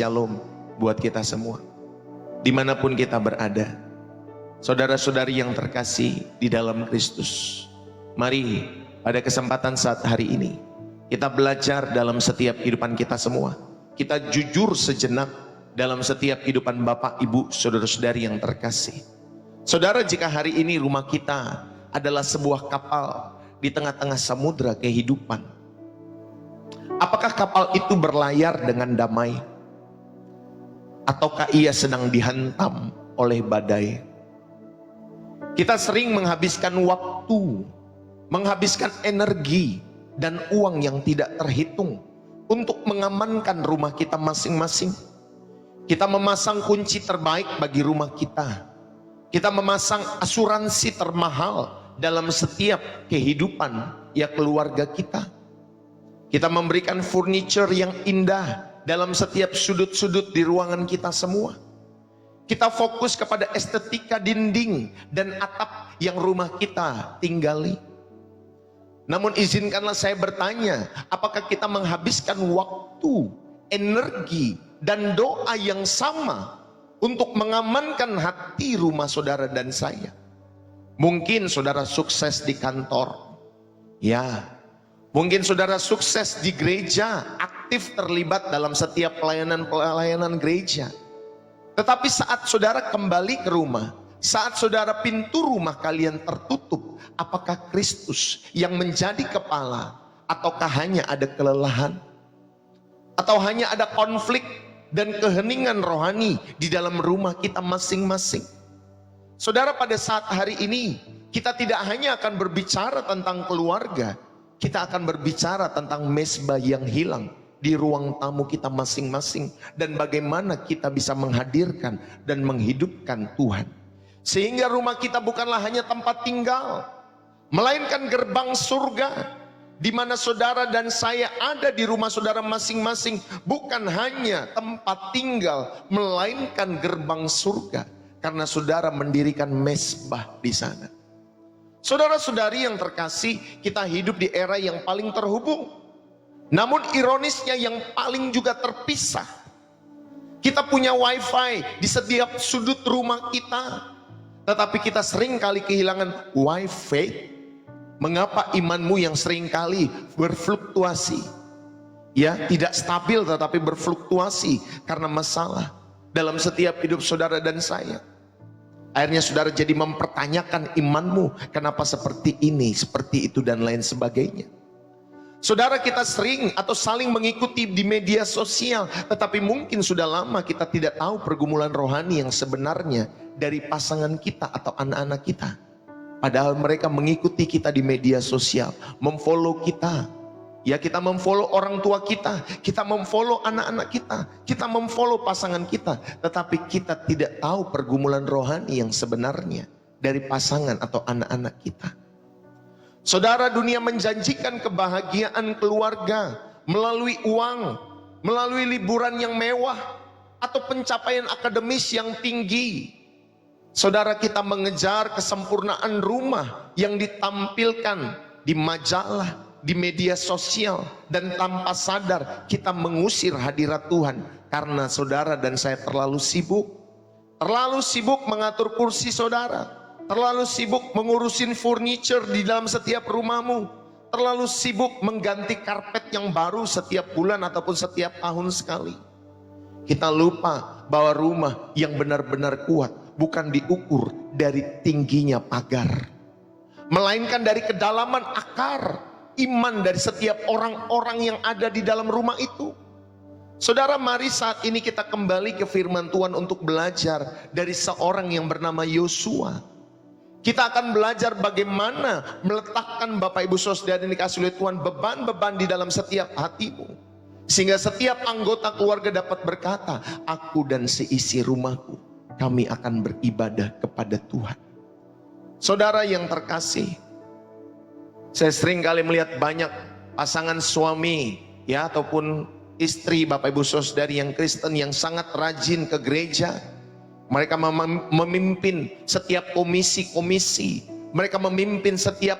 Shalom buat kita semua, dimanapun kita berada. Saudara-saudari yang terkasih di dalam Kristus, mari pada kesempatan saat hari ini kita belajar dalam setiap kehidupan kita semua. Kita jujur sejenak dalam setiap kehidupan Bapak, Ibu, saudara-saudari yang terkasih. Saudara, jika hari ini rumah kita adalah sebuah kapal di tengah-tengah samudra kehidupan, apakah kapal itu berlayar dengan damai? Ataukah ia sedang dihantam oleh badai? Kita sering menghabiskan waktu, menghabiskan energi dan uang yang tidak terhitung untuk mengamankan rumah kita masing-masing. Kita memasang kunci terbaik bagi rumah kita. Kita memasang asuransi termahal dalam setiap kehidupan ya keluarga kita. Kita memberikan furniture yang indah dalam setiap sudut-sudut di ruangan kita semua. Kita fokus kepada estetika dinding dan atap yang rumah kita tinggali. Namun izinkanlah saya bertanya, apakah kita menghabiskan waktu, energi, dan doa yang sama untuk mengamankan hati rumah saudara dan saya? Mungkin saudara sukses di kantor, ya. Mungkin saudara sukses di gereja, aktif terlibat dalam setiap pelayanan gereja. Tetapi saat saudara kembali ke rumah, saat saudara pintu rumah kalian tertutup, apakah Kristus yang menjadi kepala? Ataukah hanya ada kelelahan? Atau hanya ada konflik dan keheningan rohani di dalam rumah kita masing-masing? Saudara, pada saat hari ini kita tidak hanya akan berbicara tentang keluarga, kita akan berbicara tentang mezbah yang hilang di ruang tamu kita masing-masing, dan bagaimana kita bisa menghadirkan dan menghidupkan Tuhan, sehingga rumah kita bukanlah hanya tempat tinggal, melainkan gerbang surga, di mana saudara dan saya ada di rumah saudara masing-masing, bukan hanya tempat tinggal, melainkan gerbang surga, karena saudara mendirikan mezbah di sana. Saudara-saudari yang terkasih, kita hidup di era yang paling terhubung, namun ironisnya yang paling juga terpisah. Kita punya wifi di setiap sudut rumah kita, tetapi kita sering kali kehilangan wifi. Mengapa imanmu yang sering kali berfluktuasi, ya, tidak stabil tetapi berfluktuasi karena masalah dalam setiap hidup saudara dan saya? Akhirnya saudara jadi mempertanyakan imanmu, kenapa seperti ini, seperti itu, dan lain sebagainya. Saudara, kita sering atau saling mengikuti di media sosial, tetapi mungkin sudah lama kita tidak tahu pergumulan rohani yang sebenarnya dari pasangan kita atau anak-anak kita. Padahal mereka mengikuti kita di media sosial, memfollow kita. Ya, kita memfollow orang tua kita memfollow anak-anak kita memfollow pasangan kita, tetapi kita tidak tahu pergumulan rohani yang sebenarnya dari pasangan atau anak-anak kita. Saudara, dunia menjanjikan kebahagiaan keluarga melalui uang, melalui liburan yang mewah, atau pencapaian akademis yang tinggi. Saudara, kita mengejar kesempurnaan rumah yang ditampilkan di majalah, di media sosial, dan tanpa sadar kita mengusir hadirat Tuhan karena saudara dan saya terlalu sibuk mengatur kursi saudara, terlalu sibuk mengurusin furniture di dalam setiap rumahmu, terlalu sibuk mengganti karpet yang baru setiap bulan ataupun setiap tahun sekali. Kita lupa bahwa rumah yang benar-benar kuat bukan diukur dari tingginya pagar, melainkan dari kedalaman akar iman dari setiap orang-orang yang ada di dalam rumah itu. Saudara, mari saat ini kita kembali ke firman Tuhan untuk belajar dari seorang yang bernama Yosua. Kita akan belajar bagaimana meletakkan, Bapak Ibu Saudara yang dikasihi oleh Tuhan, beban-beban di dalam setiap hatimu, sehingga setiap anggota keluarga dapat berkata, aku dan seisi rumahku, kami akan beribadah kepada Tuhan. Saudara yang terkasih, saya sering kali melihat banyak pasangan suami, ya, ataupun istri, Bapak Ibu Saudari yang Kristen, yang sangat rajin ke gereja. Mereka memimpin setiap komisi-komisi, mereka memimpin setiap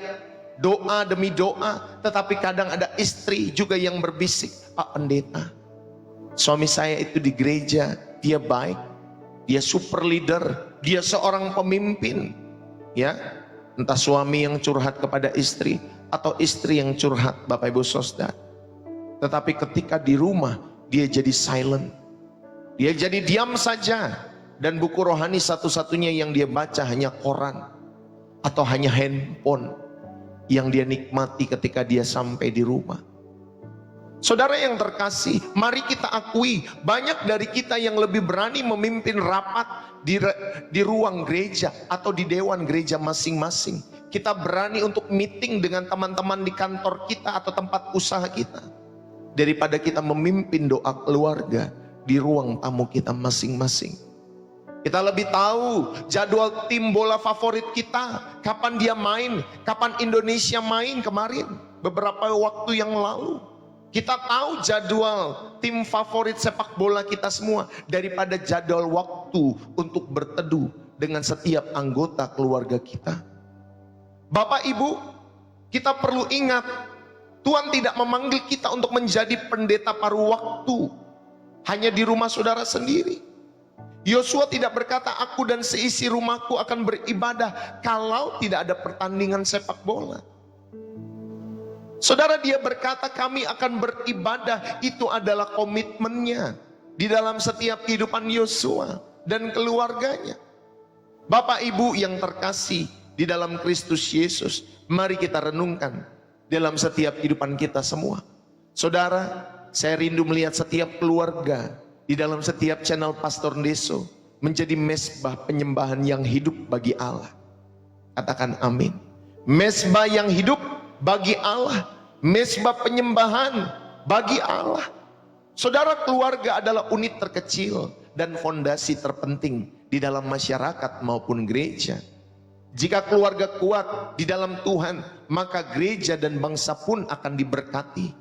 doa demi doa, tetapi kadang ada istri juga yang berbisik, Pak Pendeta, Suami saya itu di gereja, dia baik, dia super leader, dia seorang pemimpin. Ya, entah suami yang curhat kepada istri atau istri yang curhat, Bapak Ibu Saudara. Tetapi ketika di rumah dia jadi silent, dia jadi diam saja, dan buku rohani satu-satunya yang dia baca hanya koran atau hanya handphone yang dia nikmati ketika dia sampai di rumah. Saudara yang terkasih, mari kita akui banyak dari kita yang lebih berani memimpin rapat di ruang gereja atau di dewan gereja masing-masing. Kita berani untuk meeting dengan teman-teman di kantor kita atau tempat usaha kita, daripada kita memimpin doa keluarga di ruang tamu kita masing-masing. Kita lebih tahu jadwal tim bola favorit kita, kapan dia main, kapan Indonesia main kemarin, beberapa waktu yang lalu. Kita tahu jadwal tim favorit sepak bola kita semua daripada jadwal waktu untuk berteduh dengan setiap anggota keluarga kita. Bapak Ibu, kita perlu ingat, Tuhan tidak memanggil kita untuk menjadi pendeta paruh waktu hanya di rumah saudara sendiri. Yosua tidak berkata, aku dan seisi rumahku akan beribadah kalau tidak ada pertandingan sepak bola. Saudara, dia berkata kami akan beribadah, itu adalah komitmennya di dalam setiap kehidupan Yosua dan keluarganya. Bapak Ibu yang terkasih di dalam Kristus Yesus, mari kita renungkan dalam setiap kehidupan kita semua. Saudara, saya rindu melihat setiap keluarga di dalam setiap channel Pastor Ndeso menjadi mezbah penyembahan yang hidup bagi Allah. Katakan amin. Mezbah yang hidup bagi Allah, mezbah penyembahan bagi Allah. Saudara, keluarga adalah unit terkecil dan fondasi terpenting di dalam masyarakat maupun gereja. Jika keluarga kuat di dalam Tuhan, maka gereja dan bangsa pun akan diberkati.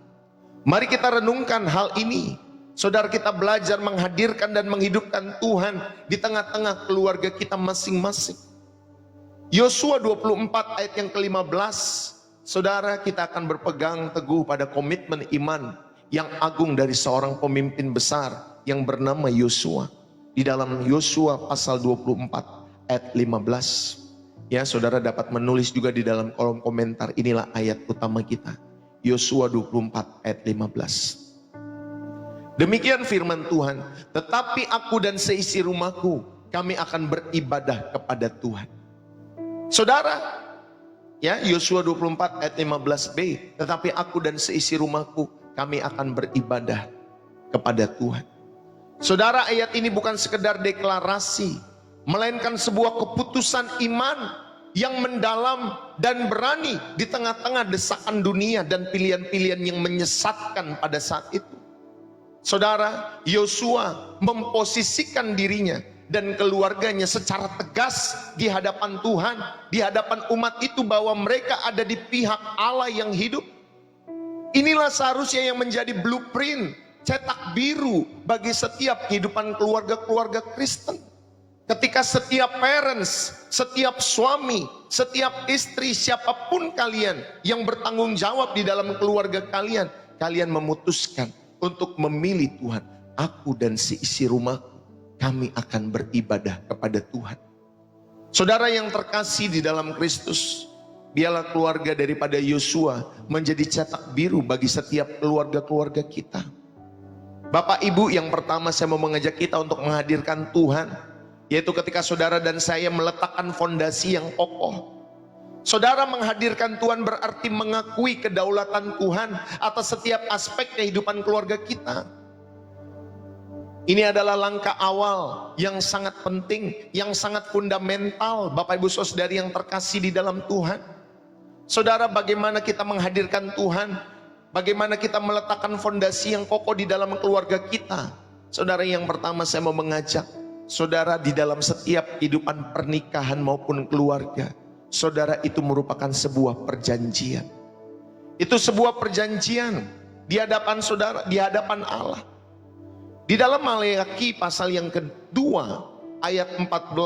Mari kita renungkan hal ini. Saudara, kita belajar menghadirkan dan menghidupkan Tuhan di tengah-tengah keluarga kita masing-masing. Yosua 24 ayat yang ke-15. Saudara, kita akan berpegang teguh pada komitmen iman yang agung dari seorang pemimpin besar yang bernama Yosua. Di dalam Yosua pasal 24 ayat 15. Ya, saudara dapat menulis juga di dalam kolom komentar, inilah ayat utama kita. Yosua 24 ayat 15. Demikian firman Tuhan, tetapi aku dan seisi rumahku, kami akan beribadah kepada Tuhan. Saudara, ya, Yosua 24 ayat 15b, tetapi aku dan seisi rumahku, kami akan beribadah kepada Tuhan. Saudara, ayat ini bukan sekedar deklarasi, melainkan sebuah keputusan iman yang mendalam dan berani di tengah-tengah desakan dunia dan pilihan-pilihan yang menyesatkan pada saat itu. Saudara, Yosua memposisikan dirinya dan keluarganya secara tegas di hadapan Tuhan, di hadapan umat itu, bahwa mereka ada di pihak Allah yang hidup. Inilah seharusnya yang menjadi blueprint, cetak biru bagi setiap kehidupan keluarga-keluarga Kristen. Ketika setiap parents, setiap suami, setiap istri, siapapun kalian yang bertanggung jawab di dalam keluarga kalian, kalian memutuskan untuk memilih Tuhan. Aku dan seisi rumahku, kami akan beribadah kepada Tuhan. Saudara yang terkasih di dalam Kristus, biarlah keluarga daripada Yosua menjadi cetak biru bagi setiap keluarga-keluarga kita. Bapak Ibu, yang pertama saya mau mengajak kita untuk menghadirkan Tuhan, yaitu ketika saudara dan saya meletakkan fondasi yang kokoh. Saudara, menghadirkan Tuhan berarti mengakui kedaulatan Tuhan atas setiap aspek kehidupan keluarga kita. Ini adalah langkah awal yang sangat penting, yang sangat fundamental, Bapak Ibu Saudari yang terkasih di dalam Tuhan. Saudara, bagaimana kita menghadirkan Tuhan? Bagaimana kita meletakkan fondasi yang kokoh di dalam keluarga kita? Saudara, yang pertama saya mau mengajak saudara, di dalam setiap kehidupan pernikahan maupun keluarga, saudara, itu merupakan sebuah perjanjian. Itu sebuah perjanjian di hadapan saudara, di hadapan Allah. Di dalam Maleakhi pasal yang kedua ayat 14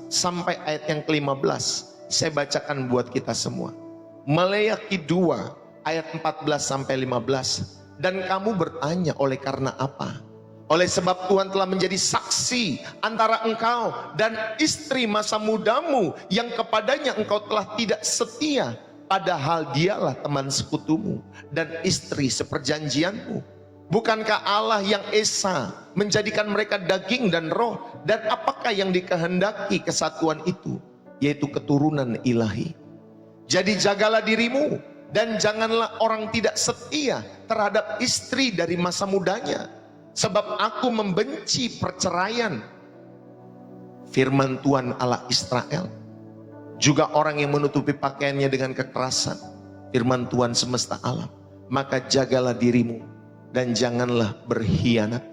sampai ayat yang ke-15, saya bacakan buat kita semua. Maleakhi 2 ayat 14 sampai 15. Dan kamu bertanya, oleh karena apa? Oleh sebab Tuhan telah menjadi saksi antara engkau dan istri masa mudamu yang kepadanya engkau telah tidak setia, padahal dialah teman sekutumu dan istri seperjanjianmu. Bukankah Allah yang esa menjadikan mereka daging dan roh, dan apakah yang dikehendaki kesatuan itu, yaitu keturunan ilahi. Jadi jagalah dirimu dan janganlah orang tidak setia terhadap istri dari masa mudanya, sebab aku membenci perceraian. Firman Tuhan Allah Israel. Juga orang yang menutupi pakaiannya dengan kekerasan. Firman Tuhan semesta alam. Maka jagalah dirimu dan janganlah berkhianat.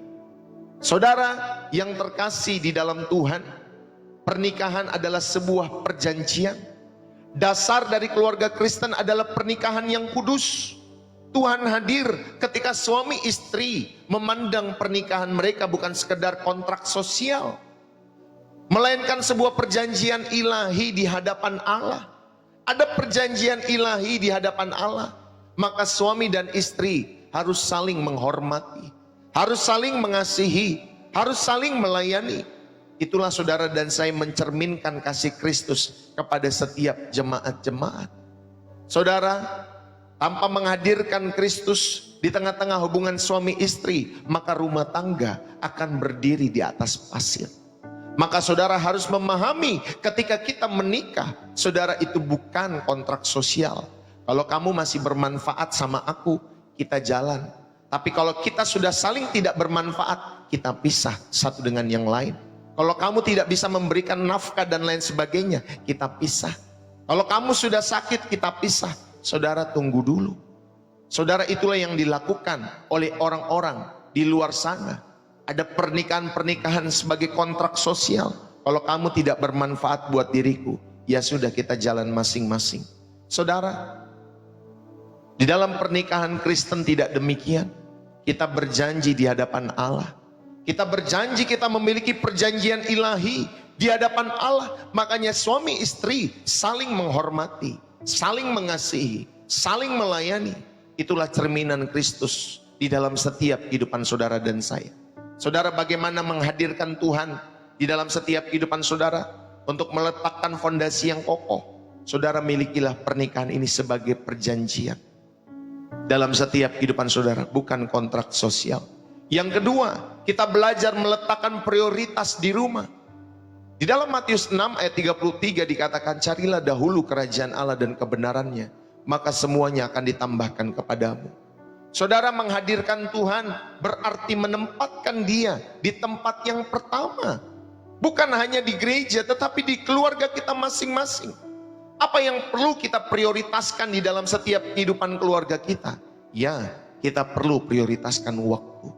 Saudara yang terkasih di dalam Tuhan, pernikahan adalah sebuah perjanjian. Dasar dari keluarga Kristen adalah pernikahan yang kudus. Tuhan hadir ketika suami istri memandang pernikahan mereka bukan sekedar kontrak sosial, melainkan sebuah perjanjian ilahi di hadapan Allah. Ada perjanjian ilahi di hadapan Allah. Maka suami dan istri harus saling menghormati, harus saling mengasihi, harus saling melayani. Itulah saudara dan saya mencerminkan kasih Kristus kepada setiap jemaat-jemaat. Saudara, tanpa menghadirkan Kristus di tengah-tengah hubungan suami istri, maka rumah tangga akan berdiri di atas pasir. Maka saudara harus memahami ketika kita menikah, saudara, itu bukan kontrak sosial. Kalau kamu masih bermanfaat sama aku, kita jalan. Tapi kalau kita sudah saling tidak bermanfaat, kita pisah satu dengan yang lain. Kalau kamu tidak bisa memberikan nafkah dan lain sebagainya, kita pisah. Kalau kamu sudah sakit, kita pisah. Saudara, tunggu dulu. Saudara, itulah yang dilakukan oleh orang-orang di luar sana. Ada pernikahan-pernikahan sebagai kontrak sosial. Kalau kamu tidak bermanfaat buat diriku, ya sudah, kita jalan masing-masing. Saudara, di dalam pernikahan Kristen tidak demikian. Kita berjanji di hadapan Allah. Kita berjanji kita memiliki perjanjian ilahi di hadapan Allah. Makanya suami istri saling menghormati, saling mengasihi, saling melayani. Itulah cerminan Kristus di dalam setiap kehidupan saudara dan saya. Saudara, bagaimana menghadirkan Tuhan di dalam setiap kehidupan saudara untuk meletakkan fondasi yang kokoh? Saudara, milikilah pernikahan ini sebagai perjanjian dalam setiap kehidupan saudara, bukan kontrak sosial. Yang kedua, kita belajar meletakkan prioritas di rumah. Di dalam Matius 6 ayat 33 dikatakan, carilah dahulu kerajaan Allah dan kebenarannya, maka semuanya akan ditambahkan kepadamu. Saudara, menghadirkan Tuhan berarti menempatkan Dia di tempat yang pertama. Bukan hanya di gereja, tetapi di keluarga kita masing-masing. Apa yang perlu kita prioritaskan di dalam setiap kehidupan keluarga kita? Ya, kita perlu prioritaskan waktu.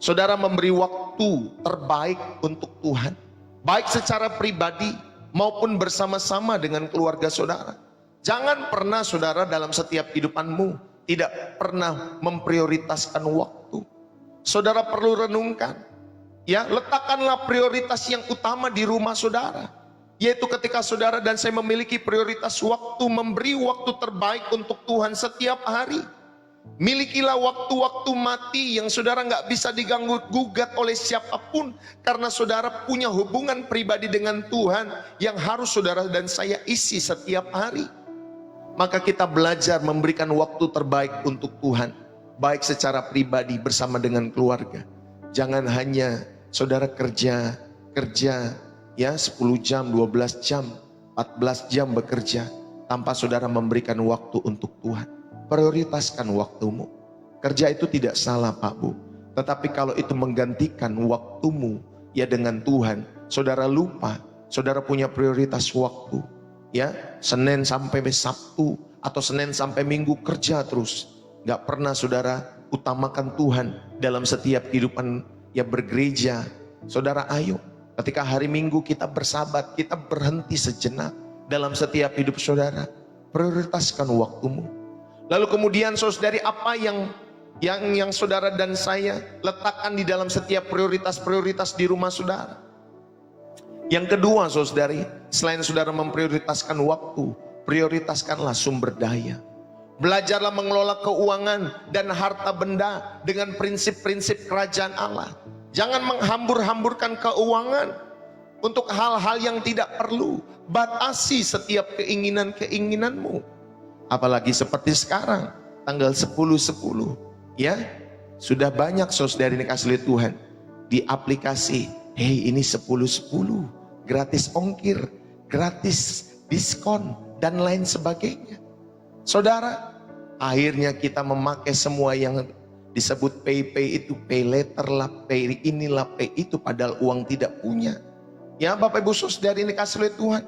Saudara, memberi waktu terbaik untuk Tuhan, baik secara pribadi maupun bersama-sama dengan keluarga saudara. Jangan pernah saudara dalam setiap kehidupanmu tidak pernah memprioritaskan waktu. Saudara perlu renungkan, ya, letakkanlah prioritas yang utama di rumah saudara, yaitu ketika saudara dan saya memiliki prioritas waktu, memberi waktu terbaik untuk Tuhan setiap hari. Milikilah waktu-waktu mati yang saudara nggak bisa diganggu gugat oleh siapapun, karena saudara punya hubungan pribadi dengan Tuhan yang harus saudara dan saya isi setiap hari. Maka kita belajar memberikan waktu terbaik untuk Tuhan, baik secara pribadi bersama dengan keluarga. Jangan hanya saudara kerja ya 10 jam, 12 jam, 14 jam bekerja tanpa saudara memberikan waktu untuk Tuhan. Prioritaskan waktumu. Kerja itu tidak salah Pak Bu, tetapi kalau itu menggantikan waktumu ya dengan Tuhan, saudara lupa, saudara punya prioritas waktu. Ya, Senin sampai Sabtu atau Senin sampai Minggu kerja terus, nggak pernah saudara utamakan Tuhan dalam setiap kehidupan ya bergereja. Saudara, ayo, ketika hari Minggu kita bersabat, kita berhenti sejenak dalam setiap hidup saudara. Prioritaskan waktumu. Lalu kemudian saudari, apa yang saudara dan saya letakkan di dalam setiap prioritas-prioritas di rumah saudara? Yang kedua saudari, selain saudara memprioritaskan waktu, prioritaskanlah sumber daya. Belajarlah mengelola keuangan dan harta benda dengan prinsip-prinsip kerajaan Allah. Jangan menghambur-hamburkan keuangan untuk hal-hal yang tidak perlu. Batasi setiap keinginan-keinginanmu. Apalagi seperti sekarang, tanggal 10-10. Ya, sudah banyak saudara dikasih oleh Tuhan di aplikasi. Hey, ini 10-10, gratis ongkir, gratis diskon, dan lain sebagainya. Saudara, akhirnya kita memakai semua yang disebut pay itu, pay later lah, pay inilah, pay itu, padahal uang tidak punya. Ya Bapak Ibu Saudara ini kasih oleh Tuhan.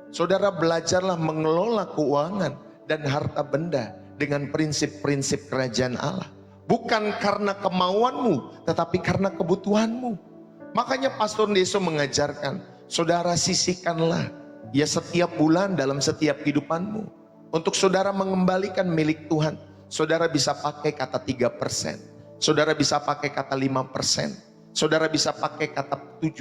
Saudara belajarlah mengelola keuangan dan harta benda dengan prinsip-prinsip kerajaan Allah. Bukan karena kemauanmu, tetapi karena kebutuhanmu. Makanya Pastor Deso mengajarkan, saudara sisihkanlah ya setiap bulan dalam setiap kehidupanmu. Untuk saudara mengembalikan milik Tuhan, saudara bisa pakai kata 3%, saudara bisa pakai kata 5%, saudara bisa pakai kata 7%,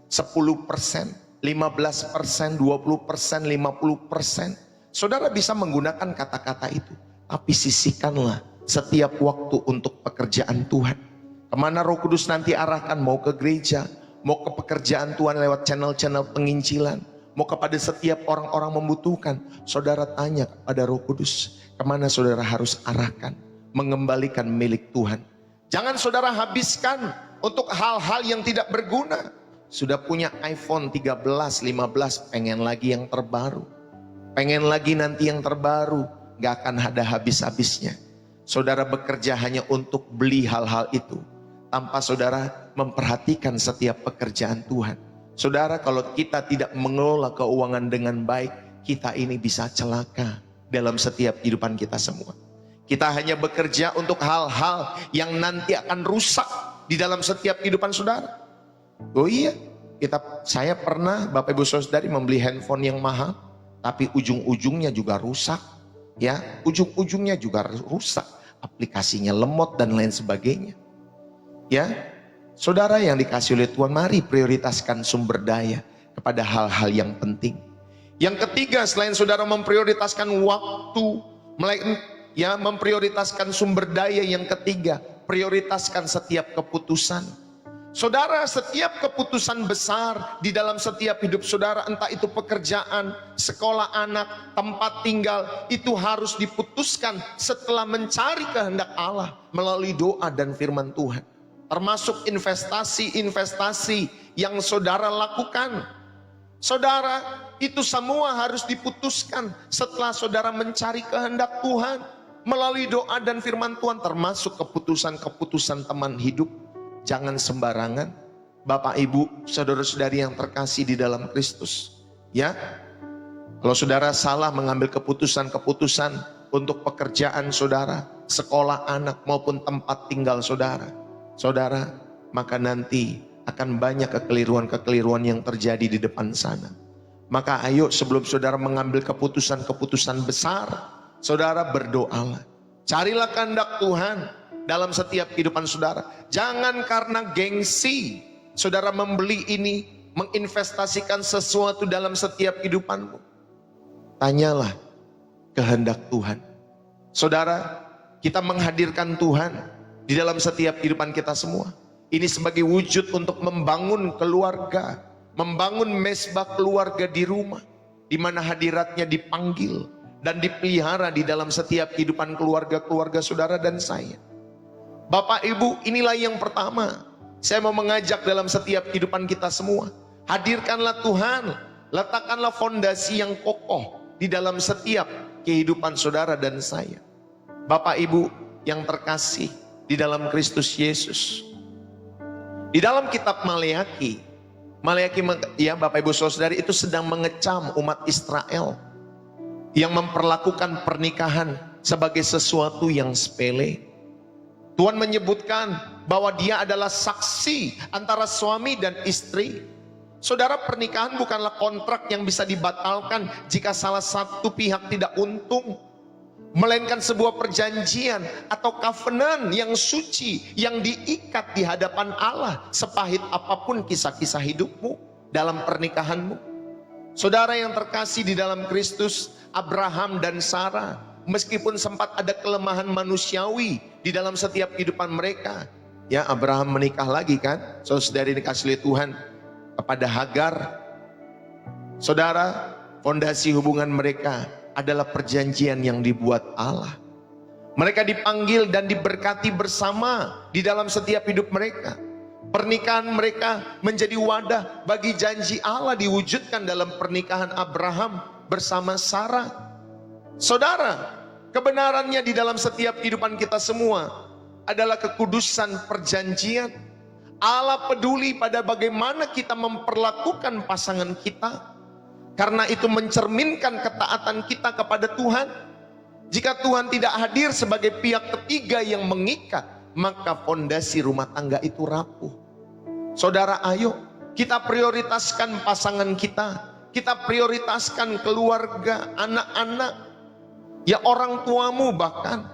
10%, 15%, 20%, 50%. Saudara bisa menggunakan kata-kata itu, tapi sisihkanlah setiap waktu untuk pekerjaan Tuhan. Kemana Roh Kudus nanti arahkan, mau ke gereja, mau ke pekerjaan Tuhan lewat channel-channel penginjilan, mau kepada setiap orang-orang membutuhkan, saudara tanya kepada Roh Kudus, kemana saudara harus arahkan, mengembalikan milik Tuhan. Jangan saudara habiskan untuk hal-hal yang tidak berguna. Sudah punya iPhone 13, 15, pengen lagi yang terbaru. Pengen lagi nanti yang terbaru, gak akan ada habis-habisnya. Saudara bekerja hanya untuk beli hal-hal itu, tanpa saudara memperhatikan setiap pekerjaan Tuhan. Saudara, kalau kita tidak mengelola keuangan dengan baik, kita ini bisa celaka dalam setiap kehidupan kita semua. Kita hanya bekerja untuk hal-hal yang nanti akan rusak di dalam setiap kehidupan saudara. Oh iya, saya pernah Bapak Ibu Saudari membeli handphone yang mahal, tapi ujung-ujungnya juga rusak. Ya, ujung-ujungnya juga rusak, aplikasinya lemot dan lain sebagainya. Ya, saudara yang dikasih oleh Tuhan, mari prioritaskan sumber daya kepada hal-hal yang penting. Yang ketiga, selain saudara memprioritaskan waktu, ya memprioritaskan sumber daya, yang ketiga, prioritaskan setiap keputusan. Saudara, setiap keputusan besar di dalam setiap hidup saudara, entah itu pekerjaan, sekolah anak, tempat tinggal, itu harus diputuskan setelah mencari kehendak Allah melalui doa dan firman Tuhan. Termasuk investasi-investasi yang saudara lakukan. Saudara, itu semua harus diputuskan setelah saudara mencari kehendak Tuhan melalui doa dan firman Tuhan, termasuk keputusan-keputusan teman hidup. Jangan sembarangan. Bapak Ibu, saudara-saudari yang terkasih di dalam Kristus, ya. Kalau saudara salah mengambil keputusan-keputusan untuk pekerjaan saudara, sekolah anak maupun tempat tinggal saudara, maka nanti akan banyak kekeliruan-kekeliruan yang terjadi di depan sana. Maka ayo, sebelum saudara mengambil keputusan-keputusan besar, saudara berdoalah. Carilah kehendak Tuhan dalam setiap kehidupan saudara. Jangan karena gengsi saudara membeli ini, menginvestasikan sesuatu dalam setiap kehidupanmu. Tanyalah kehendak Tuhan. Saudara, kita menghadirkan Tuhan di dalam setiap kehidupan kita semua. Ini sebagai wujud untuk membangun keluarga, membangun mesbah keluarga di rumah, di mana hadiratnya dipanggil dan dipelihara di dalam setiap kehidupan keluarga-keluarga saudara dan saya. Bapak Ibu, inilah yang pertama. Saya mau mengajak dalam setiap kehidupan kita semua. Hadirkanlah Tuhan, letakkanlah fondasi yang kokoh di dalam setiap kehidupan saudara dan saya. Bapak Ibu yang terkasih di dalam Kristus Yesus. Di dalam kitab Maleaki ya Bapak Ibu Saudari, itu sedang mengecam umat Israel yang memperlakukan pernikahan sebagai sesuatu yang sepele. Tuhan menyebutkan bahwa dia adalah saksi antara suami dan istri. Saudara, pernikahan bukanlah kontrak yang bisa dibatalkan jika salah satu pihak tidak untung, melainkan sebuah perjanjian atau covenant yang suci yang diikat di hadapan Allah, sepahit apapun kisah-kisah hidupmu dalam pernikahanmu. Saudara yang terkasih di dalam Kristus, Abraham dan Sarah meskipun sempat ada kelemahan manusiawi di dalam setiap kehidupan mereka. Ya, Abraham menikah lagi kan, saudari dikasih oleh Tuhan kepada Hagar. Saudara, fondasi hubungan mereka adalah perjanjian yang dibuat Allah. Mereka dipanggil dan diberkati bersama di dalam setiap hidup mereka. Pernikahan mereka menjadi wadah bagi janji Allah diwujudkan dalam pernikahan Abraham bersama Sarah. Saudara, kebenarannya di dalam setiap kehidupan kita semua adalah kekudusan perjanjian. Allah peduli pada bagaimana kita memperlakukan pasangan kita, karena itu mencerminkan ketaatan kita kepada Tuhan. Jika Tuhan tidak hadir sebagai pihak ketiga yang mengikat, maka fondasi rumah tangga itu rapuh. Saudara, ayo kita prioritaskan pasangan kita. Kita prioritaskan keluarga, anak-anak, ya orang tuamu bahkan.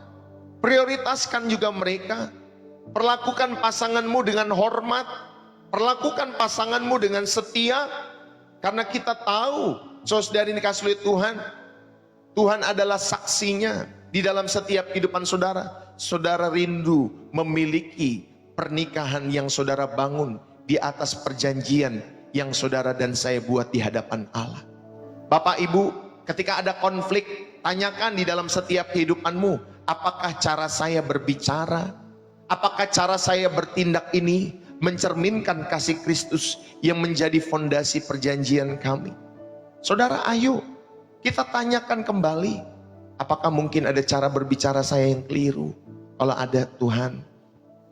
Prioritaskan juga mereka. Perlakukan pasanganmu dengan hormat. Perlakukan pasanganmu dengan setia. Karena kita tahu, saudari dikasih oleh Tuhan, Tuhan adalah saksinya di dalam setiap kehidupan saudara. Saudara rindu memiliki pernikahan yang saudara bangun di atas perjanjian yang saudara dan saya buat di hadapan Allah. Bapak Ibu, ketika ada konflik, tanyakan di dalam setiap kehidupanmu, apakah cara saya berbicara, apakah cara saya bertindak ini mencerminkan kasih Kristus yang menjadi fondasi perjanjian kami. Saudara, ayo kita tanyakan kembali, apakah mungkin ada cara berbicara saya yang keliru? Kalau ada, Tuhan,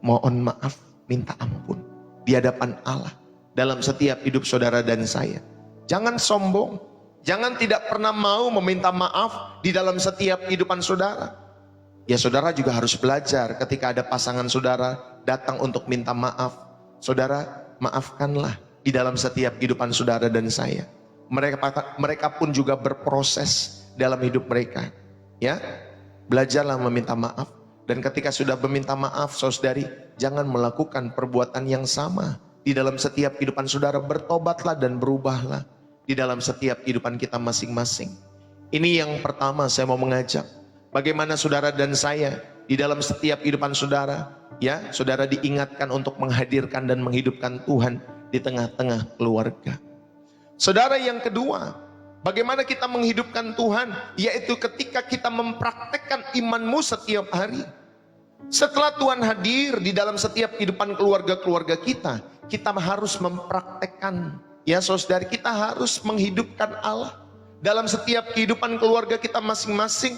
mohon maaf, minta ampun di hadapan Allah dalam setiap hidup saudara dan saya. Jangan sombong, jangan tidak pernah mau meminta maaf di dalam setiap kehidupan saudara. Ya, saudara juga harus belajar ketika ada pasangan saudara datang untuk minta maaf. Saudara, maafkanlah di dalam setiap kehidupan saudara dan saya. Mereka pun juga berproses dalam hidup mereka. Ya, belajarlah meminta maaf. Dan ketika sudah meminta maaf, saudari, jangan melakukan perbuatan yang sama di dalam setiap kehidupan saudara. Bertobatlah dan berubahlah di dalam setiap kehidupan kita masing-masing. Ini yang pertama saya mau mengajak. Bagaimana saudara dan saya di dalam setiap kehidupan saudara, ya, saudara diingatkan untuk menghadirkan dan menghidupkan Tuhan di tengah-tengah keluarga. Saudara, yang kedua, bagaimana kita menghidupkan Tuhan, yaitu ketika kita mempraktekkan imanmu setiap hari. Setelah Tuhan hadir di dalam setiap kehidupan keluarga-keluarga kita, kita harus mempraktekkan, ya saudari, kita harus menghidupkan Allah dalam setiap kehidupan keluarga kita masing-masing.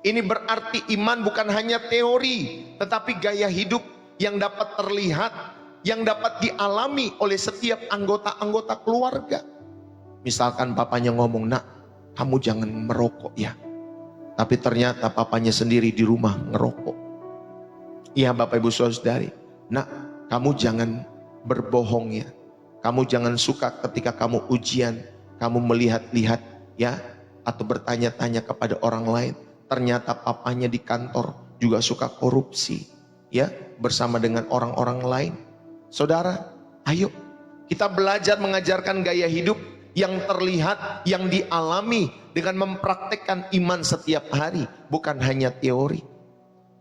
Ini berarti iman bukan hanya teori, tetapi gaya hidup yang dapat terlihat, yang dapat dialami oleh setiap anggota-anggota keluarga. Misalkan papanya ngomong, nak, kamu jangan merokok ya. Tapi ternyata papanya sendiri di rumah ngerokok. Iya Bapak Ibu Saudari, nak, kamu jangan berbohong ya. Kamu jangan suka ketika kamu ujian, kamu melihat-lihat ya, atau bertanya-tanya kepada orang lain. Ternyata papanya di kantor juga suka korupsi ya, bersama dengan orang-orang lain. Saudara, ayo kita belajar mengajarkan gaya hidup yang terlihat, yang dialami dengan mempraktekkan iman setiap hari, bukan hanya teori.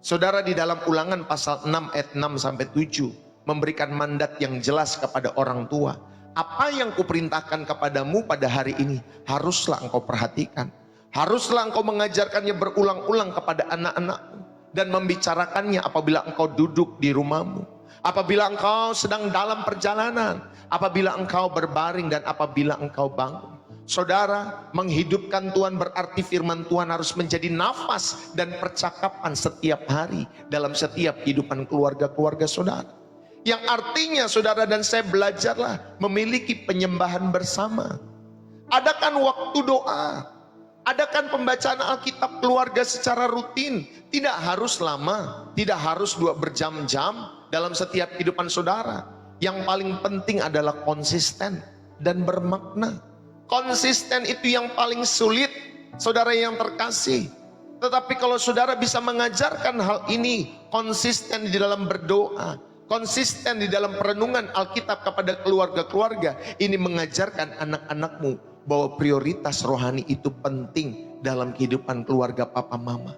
Saudara, di dalam Ulangan pasal 6 ayat 6 sampai 7 memberikan mandat yang jelas kepada orang tua. Apa yang kuperintahkan kepadamu pada hari ini haruslah engkau perhatikan. Haruslah engkau mengajarkannya berulang-ulang kepada anak-anakmu dan membicarakannya apabila engkau duduk di rumahmu, apabila engkau sedang dalam perjalanan, apabila engkau berbaring, dan apabila engkau bangun. Saudara, menghidupkan Tuhan berarti firman Tuhan harus menjadi nafas dan percakapan setiap hari dalam setiap kehidupan keluarga-keluarga saudara. Yang artinya saudara dan saya belajarlah memiliki penyembahan bersama. Adakan waktu doa, adakan pembacaan Alkitab keluarga secara rutin. Tidak harus lama, tidak harus berjam-jam dalam setiap kehidupan saudara. Yang paling penting adalah konsisten dan bermakna. Konsisten itu yang paling sulit, saudara yang terkasih. Tetapi kalau saudara bisa mengajarkan hal ini, konsisten di dalam berdoa, konsisten di dalam perenungan Alkitab kepada keluarga-keluarga, ini mengajarkan anak-anakmu bahwa prioritas rohani itu penting dalam kehidupan keluarga papa mama.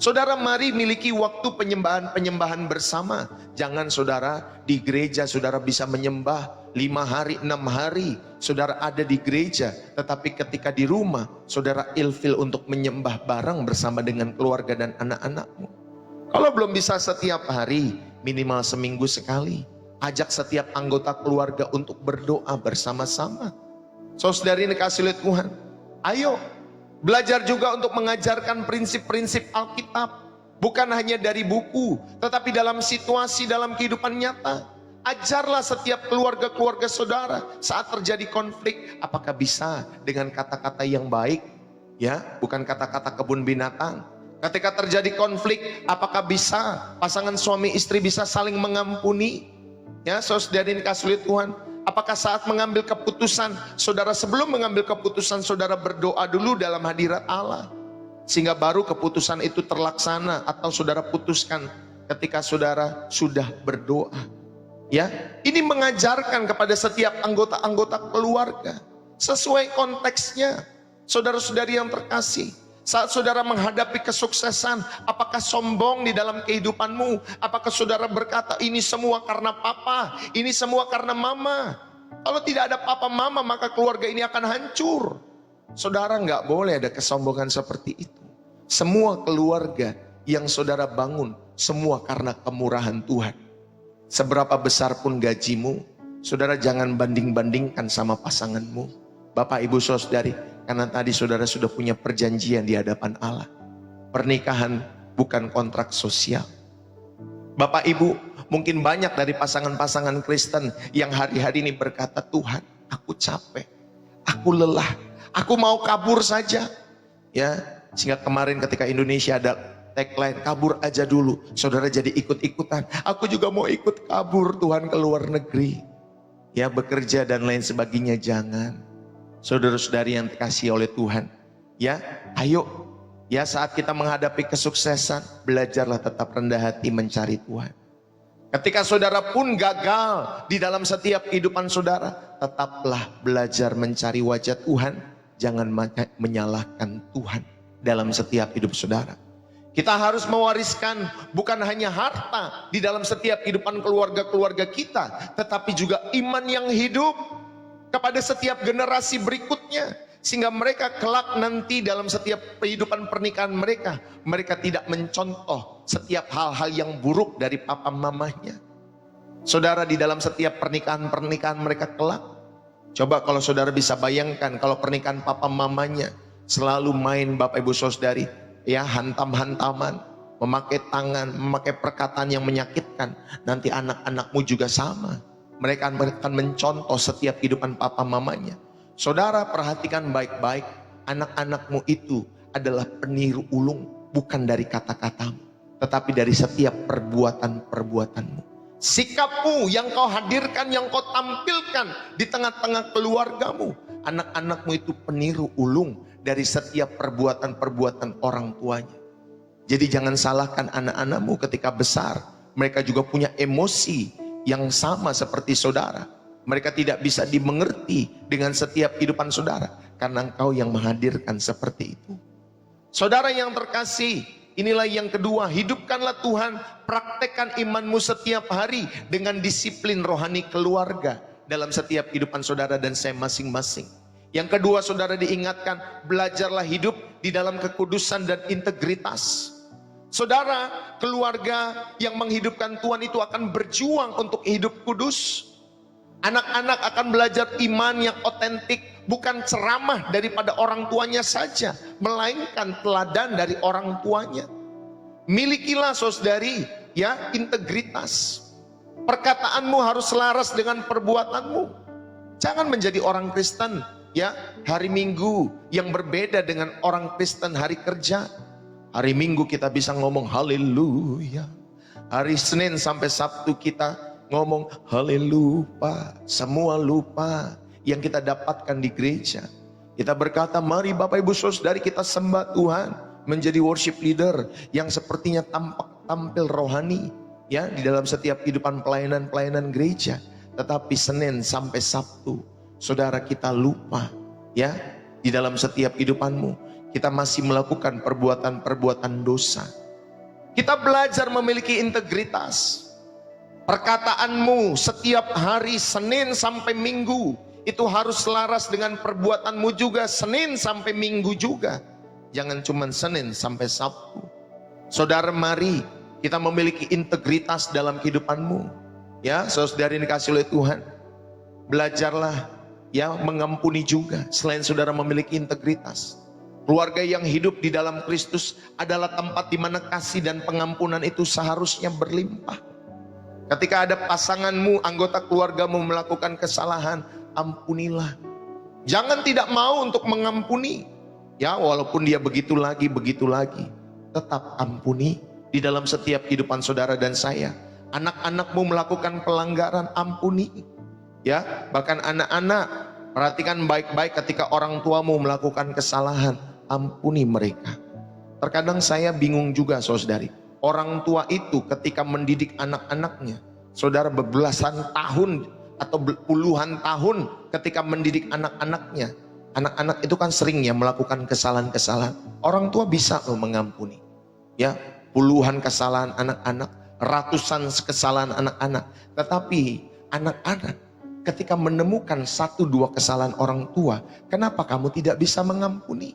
Saudara, mari miliki waktu penyembahan bersama. Jangan saudara di gereja saudara bisa menyembah 5 hari, 6 hari. Saudara ada di gereja, tetapi ketika di rumah saudara ilfil untuk menyembah bareng bersama dengan keluarga dan anak-anakmu. Kalau belum bisa setiap hari, minimal seminggu sekali. Ajak setiap anggota keluarga untuk berdoa bersama-sama. Saudari dikasih oleh Tuhan, ayo belajar juga untuk mengajarkan prinsip-prinsip Alkitab. Bukan hanya dari buku, tetapi dalam situasi, dalam kehidupan nyata. Ajarlah setiap keluarga-keluarga saudara saat terjadi konflik, apakah bisa dengan kata-kata yang baik, ya, bukan kata-kata kebun binatang. Ketika terjadi konflik, apakah bisa pasangan suami istri bisa saling mengampuni? Ya, saudari dikasih oleh Tuhan. Apakah saat mengambil keputusan, saudara sebelum mengambil keputusan, saudara berdoa dulu dalam hadirat Allah, sehingga baru keputusan itu terlaksana, atau saudara putuskan ketika saudara sudah berdoa. Ya, ini mengajarkan kepada setiap anggota-anggota keluarga sesuai konteksnya. Saudara-saudari yang terkasih, saat saudara menghadapi kesuksesan, apakah sombong di dalam kehidupanmu? Apakah saudara berkata ini semua karena papa, ini semua karena mama? Kalau tidak ada papa mama, maka keluarga ini akan hancur. Saudara nggak boleh ada kesombongan seperti itu. Semua keluarga yang saudara bangun, semua karena kemurahan Tuhan. Seberapa besar pun gajimu, saudara jangan banding-bandingkan sama pasanganmu. Bapak, ibu, saudari, karena tadi saudara sudah punya perjanjian di hadapan Allah. Pernikahan bukan kontrak sosial. Bapak, ibu, mungkin banyak dari pasangan-pasangan Kristen yang hari-hari ini berkata, Tuhan, aku capek, aku lelah, aku mau kabur saja. Ya, sehingga kemarin ketika Indonesia ada tagline, kabur aja dulu, saudara jadi ikut-ikutan. Aku juga mau ikut kabur Tuhan ke luar negeri. Ya, bekerja dan lain sebagainya, jangan. Saudara-saudari yang dikasihi oleh Tuhan, ya, ayo, ya, saat kita menghadapi kesuksesan, belajarlah tetap rendah hati mencari Tuhan. Ketika saudara pun gagal di dalam setiap kehidupan saudara, tetaplah belajar mencari wajah Tuhan. Jangan menyalahkan Tuhan dalam setiap hidup saudara. Kita harus mewariskan bukan hanya harta di dalam setiap kehidupan keluarga-keluarga kita, tetapi juga iman yang hidup kepada setiap generasi berikutnya, sehingga mereka kelak nanti dalam setiap kehidupan pernikahan mereka, mereka tidak mencontoh setiap hal-hal yang buruk dari papa mamanya. Saudara, di dalam setiap pernikahan mereka kelak, coba kalau saudara bisa bayangkan kalau pernikahan papa mamanya selalu main, Bapak Ibu Saudari, ya, hantam-hantaman, memakai tangan, memakai perkataan yang menyakitkan, nanti anak-anakmu juga sama. Mereka akan mencontoh setiap kehidupan papa mamanya. Saudara, perhatikan baik-baik, anak-anakmu itu adalah peniru ulung, bukan dari kata-katamu, tetapi dari setiap perbuatan-perbuatanmu. Sikapmu yang kau hadirkan, yang kau tampilkan di tengah-tengah keluargamu, anak-anakmu itu peniru ulung dari setiap perbuatan-perbuatan orang tuanya. Jadi jangan salahkan anak-anakmu ketika besar, mereka juga punya emosi yang sama seperti saudara. Mereka tidak bisa dimengerti dengan setiap kehidupan saudara, karena engkau yang menghadirkan seperti itu. Saudara yang terkasih, inilah yang kedua, hidupkanlah Tuhan, praktekkan imanmu setiap hari dengan disiplin rohani keluarga dalam setiap kehidupan saudara dan saya masing-masing. Yang kedua, saudara diingatkan, belajarlah hidup di dalam kekudusan dan integritas. Saudara, keluarga yang menghidupkan Tuhan itu akan berjuang untuk hidup kudus. Anak-anak akan belajar iman yang otentik, bukan ceramah daripada orang tuanya saja, melainkan teladan dari orang tuanya. Milikilah, saudari, ya, integritas. Perkataanmu harus selaras dengan perbuatanmu. Jangan menjadi orang Kristen, ya, hari Minggu yang berbeda dengan orang Kristen hari kerja. Hari Minggu kita bisa ngomong haleluya. Hari Senin sampai Sabtu kita ngomong haleluya. Semua lupa yang kita dapatkan di gereja. Kita berkata, mari Bapak Ibu Saudari kita sembah Tuhan, menjadi worship leader yang sepertinya tampil rohani, ya, di dalam setiap kehidupan pelayanan-pelayanan gereja. Tetapi Senin sampai Sabtu, saudara, kita lupa Ya, di dalam setiap kehidupanmu kita masih melakukan perbuatan-perbuatan dosa. Kita belajar memiliki integritas. Perkataanmu setiap hari Senin sampai Minggu itu harus selaras dengan perbuatanmu juga Senin sampai Minggu juga. Jangan cuma Senin sampai Sabtu. Saudara, mari kita memiliki integritas dalam kehidupanmu. Ya, saudara yang dikasih oleh Tuhan, belajarlah ya mengampuni juga. Selain saudara memiliki integritas, keluarga yang hidup di dalam Kristus adalah tempat di mana kasih dan pengampunan itu seharusnya berlimpah. Ketika ada pasanganmu, anggota keluargamu melakukan kesalahan, ampunilah. Jangan tidak mau untuk mengampuni. Ya, walaupun dia begitu lagi, tetap ampuni di dalam setiap kehidupan saudara dan saya. Anak-anakmu melakukan pelanggaran, ampuni. Ya, bahkan anak-anak, perhatikan baik-baik ketika orang tuamu melakukan kesalahan, ampuni mereka. Terkadang saya bingung juga saudari. Orang tua itu ketika mendidik anak-anaknya, saudara, bebelasan tahun atau puluhan tahun ketika mendidik anak-anaknya. Anak-anak itu kan sering ya melakukan kesalahan-kesalahan. Orang tua bisa loh mengampuni. Ya, puluhan kesalahan anak-anak, ratusan kesalahan anak-anak. Tetapi anak-anak ketika menemukan 1-2 kesalahan orang tua, kenapa kamu tidak bisa mengampuni?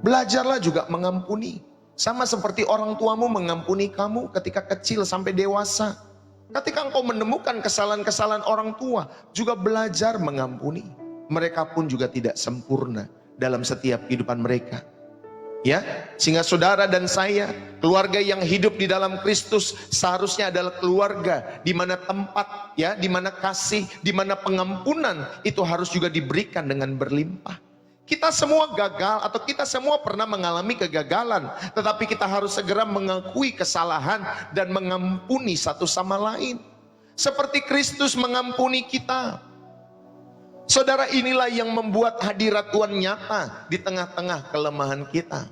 Belajarlah juga mengampuni. Sama seperti orang tuamu mengampuni kamu ketika kecil sampai dewasa. Ketika engkau menemukan kesalahan-kesalahan orang tua, juga belajar mengampuni. Mereka pun juga tidak sempurna dalam setiap kehidupan mereka. Ya, sehingga saudara dan saya, keluarga yang hidup di dalam Kristus seharusnya adalah keluarga di mana tempat, ya, di mana kasih, di mana pengampunan itu harus juga diberikan dengan berlimpah. Kita semua gagal atau kita semua pernah mengalami kegagalan, tetapi kita harus segera mengakui kesalahan dan mengampuni satu sama lain. Seperti Kristus mengampuni kita. Saudara, inilah yang membuat hadirat Tuhan nyata di tengah-tengah kelemahan kita.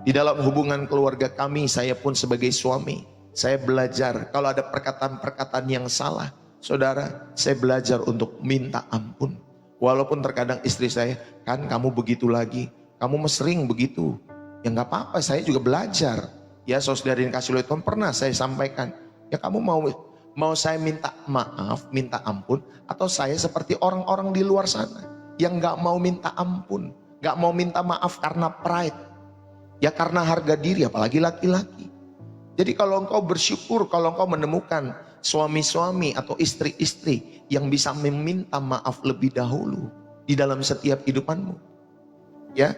Di dalam hubungan keluarga kami, saya pun sebagai suami, saya belajar kalau ada perkataan-perkataan yang salah, saudara, saya belajar untuk minta ampun. Walaupun terkadang istri saya, kan kamu begitu lagi, kamu sering begitu. Ya nggak apa-apa, saya juga belajar. Ya, saudara yang kasih oleh Tuhan, pernah saya sampaikan, ya kamu mau saya minta maaf, minta ampun, atau saya seperti orang-orang di luar sana yang nggak mau minta ampun, nggak mau minta maaf karena pride, ya karena harga diri, apalagi laki-laki. Jadi kalau engkau bersyukur, kalau engkau menemukan suami-suami atau istri-istri yang bisa meminta maaf lebih dahulu di dalam setiap kehidupanmu. Ya,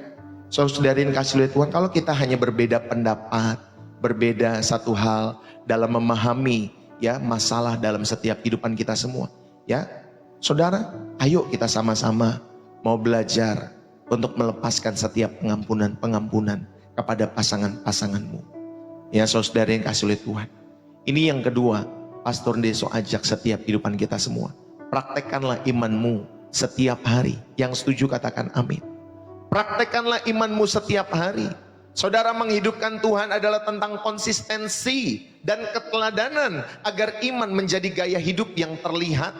saudara yang kasih oleh Tuhan, kalau kita hanya berbeda pendapat, berbeda satu hal dalam memahami ya masalah dalam setiap kehidupan kita semua, ya saudara, ayo kita sama-sama mau belajar untuk melepaskan setiap pengampunan kepada pasangan-pasanganmu. Ya, saudara yang kasih oleh Tuhan, ini yang kedua, Pastor Deso ajak setiap kehidupan kita semua, praktekkanlah imanmu setiap hari. Yang setuju katakan amin. Praktekkanlah imanmu setiap hari. Saudara, menghidupkan Tuhan adalah tentang konsistensi dan keteladanan agar iman menjadi gaya hidup yang terlihat.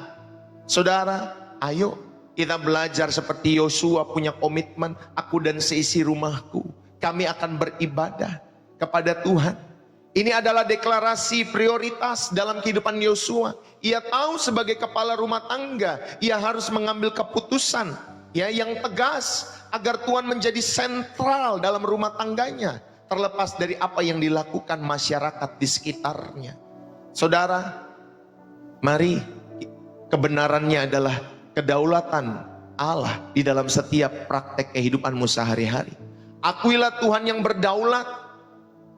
Saudara, ayo kita belajar seperti Yosua punya komitmen, aku dan seisi rumahku, kami akan beribadah kepada Tuhan. Ini adalah deklarasi prioritas dalam kehidupan Yosua. Ia tahu sebagai kepala rumah tangga, ia harus mengambil keputusan ya yang tegas agar Tuhan menjadi sentral dalam rumah tangganya, terlepas dari apa yang dilakukan masyarakat di sekitarnya. Saudara, mari, kebenarannya adalah kedaulatan Allah di dalam setiap praktek kehidupanmu sehari-hari. Akuilah Tuhan yang berdaulat.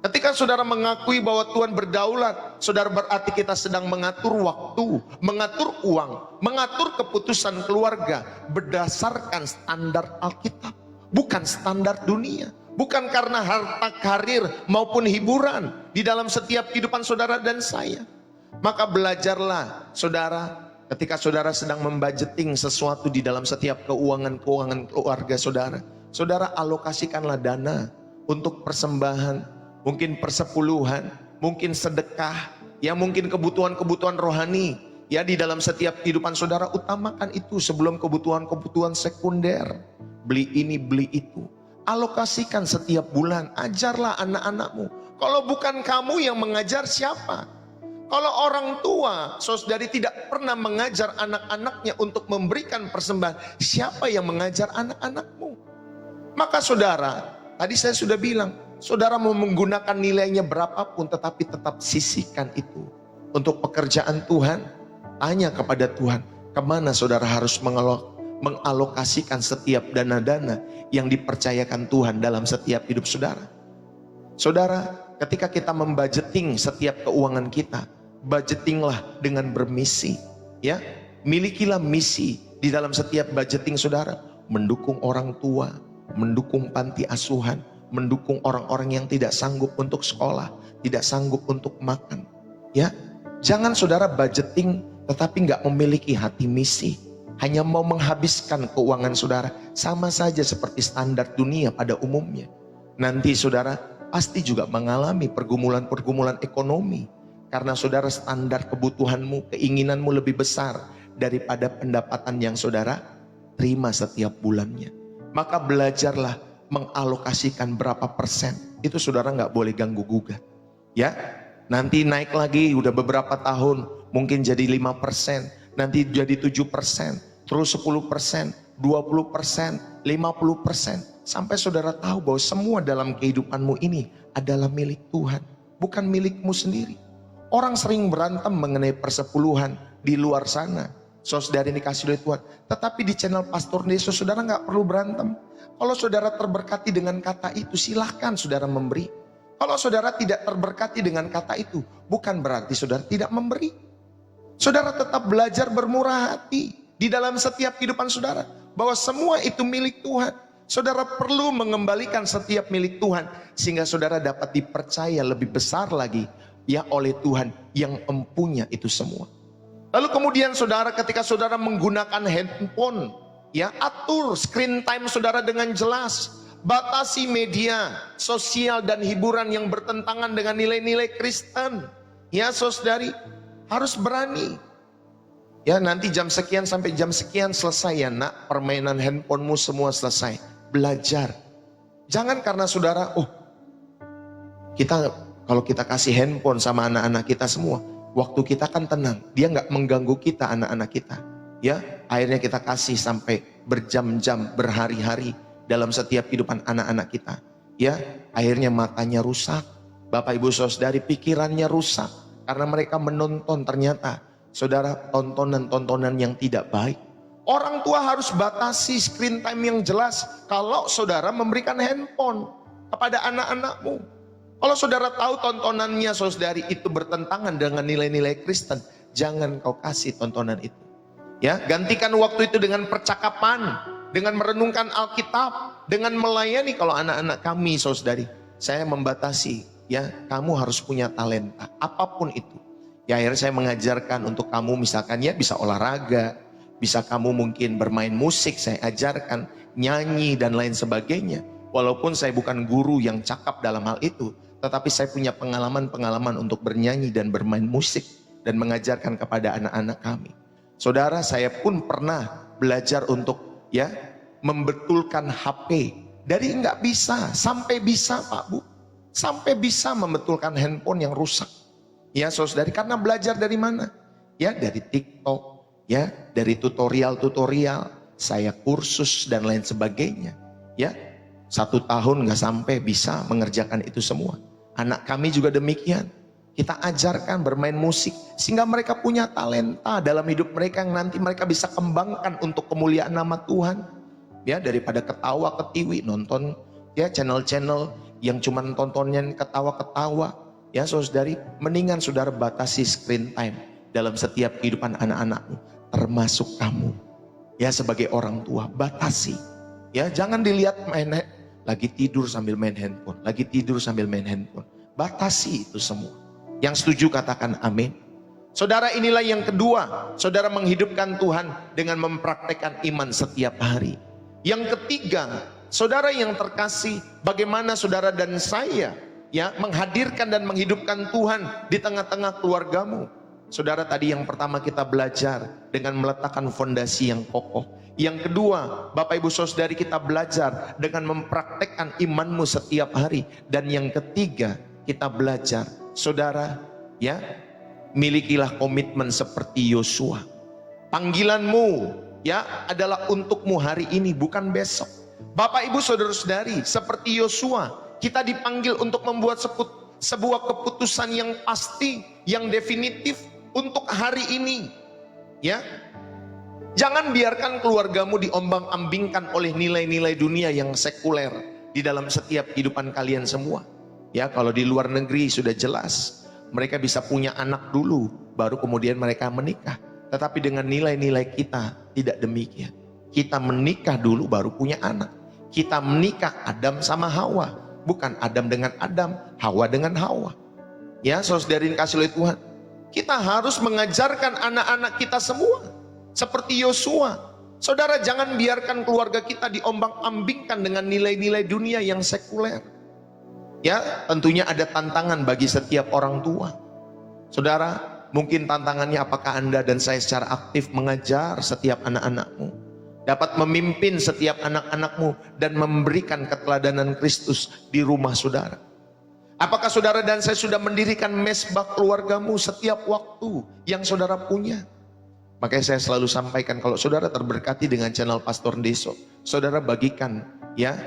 Ketika saudara mengakui bahwa Tuhan berdaulat, saudara, berarti kita sedang mengatur waktu, mengatur uang, mengatur keputusan keluarga berdasarkan standar Alkitab, bukan standar dunia, bukan karena harta karir maupun hiburan di dalam setiap kehidupan saudara dan saya. Maka belajarlah saudara, ketika saudara sedang membudgeting sesuatu di dalam setiap keuangan keluarga saudara, saudara alokasikanlah dana untuk persembahan, mungkin persepuluhan, mungkin sedekah, ya mungkin kebutuhan-kebutuhan rohani, ya di dalam setiap kehidupan saudara. Utamakan itu sebelum kebutuhan-kebutuhan sekunder. beli ini, beli itu. Alokasikan setiap bulan, ajarlah anak-anakmu. Kalau bukan kamu yang mengajar, siapa? Kalau orang tua, saudari tidak pernah mengajar anak-anaknya untuk memberikan persembahan, siapa yang mengajar anak-anakmu? Maka saudara, tadi saya sudah bilang, saudara mau menggunakan nilainya berapapun, tetapi tetap sisihkan itu. Untuk pekerjaan Tuhan, tanya kepada Tuhan, kemana saudara harus mengalokasikan setiap dana-dana yang dipercayakan Tuhan dalam setiap hidup saudara. Saudara, ketika kita membudgeting setiap keuangan kita, budgetinglah dengan bermisi, ya. Milikilah misi di dalam setiap budgeting saudara, mendukung orang tua, mendukung panti asuhan, mendukung orang-orang yang tidak sanggup untuk sekolah, tidak sanggup untuk makan, ya. Jangan saudara budgeting tetapi nggak memiliki hati misi, hanya mau menghabiskan keuangan saudara, sama saja seperti standar dunia pada umumnya. Nanti saudara pasti juga mengalami pergumulan-pergumulan ekonomi, karena saudara standar kebutuhanmu, keinginanmu lebih besar daripada pendapatan yang saudara terima setiap bulannya. Maka belajarlah mengalokasikan berapa persen, itu saudara nggak boleh ganggu gugat, ya. Nanti naik lagi, udah beberapa tahun, mungkin jadi 5%, nanti jadi 7%, terus 10%, 20%, 50%. Sampai saudara tahu bahwa semua dalam kehidupanmu ini adalah milik Tuhan, bukan milikmu sendiri. Orang sering berantem mengenai persepuluhan di luar sana. Saudara dikasih oleh Tuhan. Tetapi di channel Pastor Yesus, saudara nggak perlu berantem. Kalau saudara terberkati dengan kata itu, silahkan saudara memberi. Kalau saudara tidak terberkati dengan kata itu, bukan berarti saudara tidak memberi. Saudara tetap belajar bermurah hati di dalam setiap kehidupan saudara, bahwa semua itu milik Tuhan. Saudara perlu mengembalikan setiap milik Tuhan, sehingga saudara dapat dipercaya lebih besar lagi, ya, oleh Tuhan yang empunya itu semua. Lalu kemudian saudara, ketika saudara menggunakan handphone, ya, atur screen time saudara dengan jelas. Batasi media sosial dan hiburan yang bertentangan dengan nilai-nilai Kristen. Ya saudari, harus berani. Ya, nanti jam sekian sampai jam sekian selesai ya nak, permainan handphonemu semua selesai. Belajar. Jangan karena saudara, kalau kita kasih handphone sama anak-anak kita semua, waktu kita kan tenang, dia nggak mengganggu kita, anak-anak kita. Ya, akhirnya kita kasih sampai berjam-jam, berhari-hari dalam setiap kehidupan anak-anak kita. Ya, akhirnya matanya rusak, Bapak Ibu Saudari, pikirannya rusak karena mereka menonton ternyata saudara tontonan-tontonan yang tidak baik. Orang tua harus batasi screen time yang jelas kalau saudara memberikan handphone kepada anak-anakmu. Kalau saudara tahu tontonannya saudari itu bertentangan dengan nilai-nilai Kristen, jangan kau kasih tontonan itu. Ya, gantikan waktu itu dengan percakapan, dengan merenungkan Alkitab, dengan melayani. Kalau anak-anak kami saudari, saya membatasi, ya, kamu harus punya talenta apapun itu. Ya, akhirnya saya mengajarkan untuk kamu misalkan ya bisa olahraga, bisa kamu mungkin bermain musik, saya ajarkan nyanyi dan lain sebagainya. Walaupun saya bukan guru yang cakap dalam hal itu, tetapi saya punya pengalaman-pengalaman untuk bernyanyi dan bermain musik dan mengajarkan kepada anak-anak kami. Saudara, saya pun pernah belajar untuk, ya, membetulkan HP dari nggak bisa sampai bisa, Pak Bu, sampai bisa membetulkan handphone yang rusak. Ya saudari, karena belajar dari mana? Ya dari TikTok, ya dari tutorial, saya kursus dan lain sebagainya. Ya, 1 tahun nggak sampai bisa mengerjakan itu semua. Anak kami juga demikian. Kita ajarkan bermain musik sehingga mereka punya talenta dalam hidup mereka yang nanti mereka bisa kembangkan untuk kemuliaan nama Tuhan. Ya, daripada ketawa ketiwi nonton ya channel-channel yang cuma tontonnya ketawa-ketawa. Ya saudari, mendingan saudara batasi screen time dalam setiap kehidupan anak-anakmu, termasuk kamu. Ya, sebagai orang tua batasi. Ya, jangan dilihat lagi tidur sambil main handphone, lagi tidur sambil main handphone. Batasi itu semua. Yang setuju katakan amin. Saudara, inilah yang kedua, saudara menghidupkan Tuhan dengan mempraktekkan iman setiap hari. Yang ketiga, saudara yang terkasih, bagaimana saudara dan saya ya menghadirkan dan menghidupkan Tuhan di tengah-tengah keluargamu. Saudara, tadi yang pertama kita belajar dengan meletakkan fondasi yang kokoh. Yang kedua, Bapak Ibu Saudari, kita belajar dengan mempraktekkan imanmu setiap hari. Dan yang ketiga, kita belajar, saudara, ya, milikilah komitmen seperti Yosua. Panggilanmu, ya, adalah untukmu hari ini, bukan besok. Bapak Ibu Saudara-saudari, seperti Yosua, kita dipanggil untuk membuat sebuah keputusan yang pasti, yang definitif untuk hari ini. Ya, jangan biarkan keluargamu diombang-ambingkan oleh nilai-nilai dunia yang sekuler di dalam setiap kehidupan kalian semua. Ya, kalau di luar negeri sudah jelas, mereka bisa punya anak dulu, baru kemudian mereka menikah. Tetapi dengan nilai-nilai kita tidak demikian. Kita menikah dulu baru punya anak. Kita menikah Adam sama Hawa, bukan Adam dengan Adam, Hawa dengan Hawa. Ya, saudari kasih oleh Tuhan, kita harus mengajarkan anak-anak kita semua seperti Yosua. Saudara, jangan biarkan keluarga kita diombang-ambingkan dengan nilai-nilai dunia yang sekuler. Ya, tentunya ada tantangan bagi setiap orang tua. Saudara, mungkin tantangannya apakah Anda dan saya secara aktif mengajar setiap anak-anakmu, dapat memimpin setiap anak-anakmu dan memberikan keteladanan Kristus di rumah saudara. Apakah saudara dan saya sudah mendirikan mesbah keluargamu setiap waktu yang saudara punya? Makanya saya selalu sampaikan, kalau saudara terberkati dengan channel Pastor Deso, saudara bagikan ya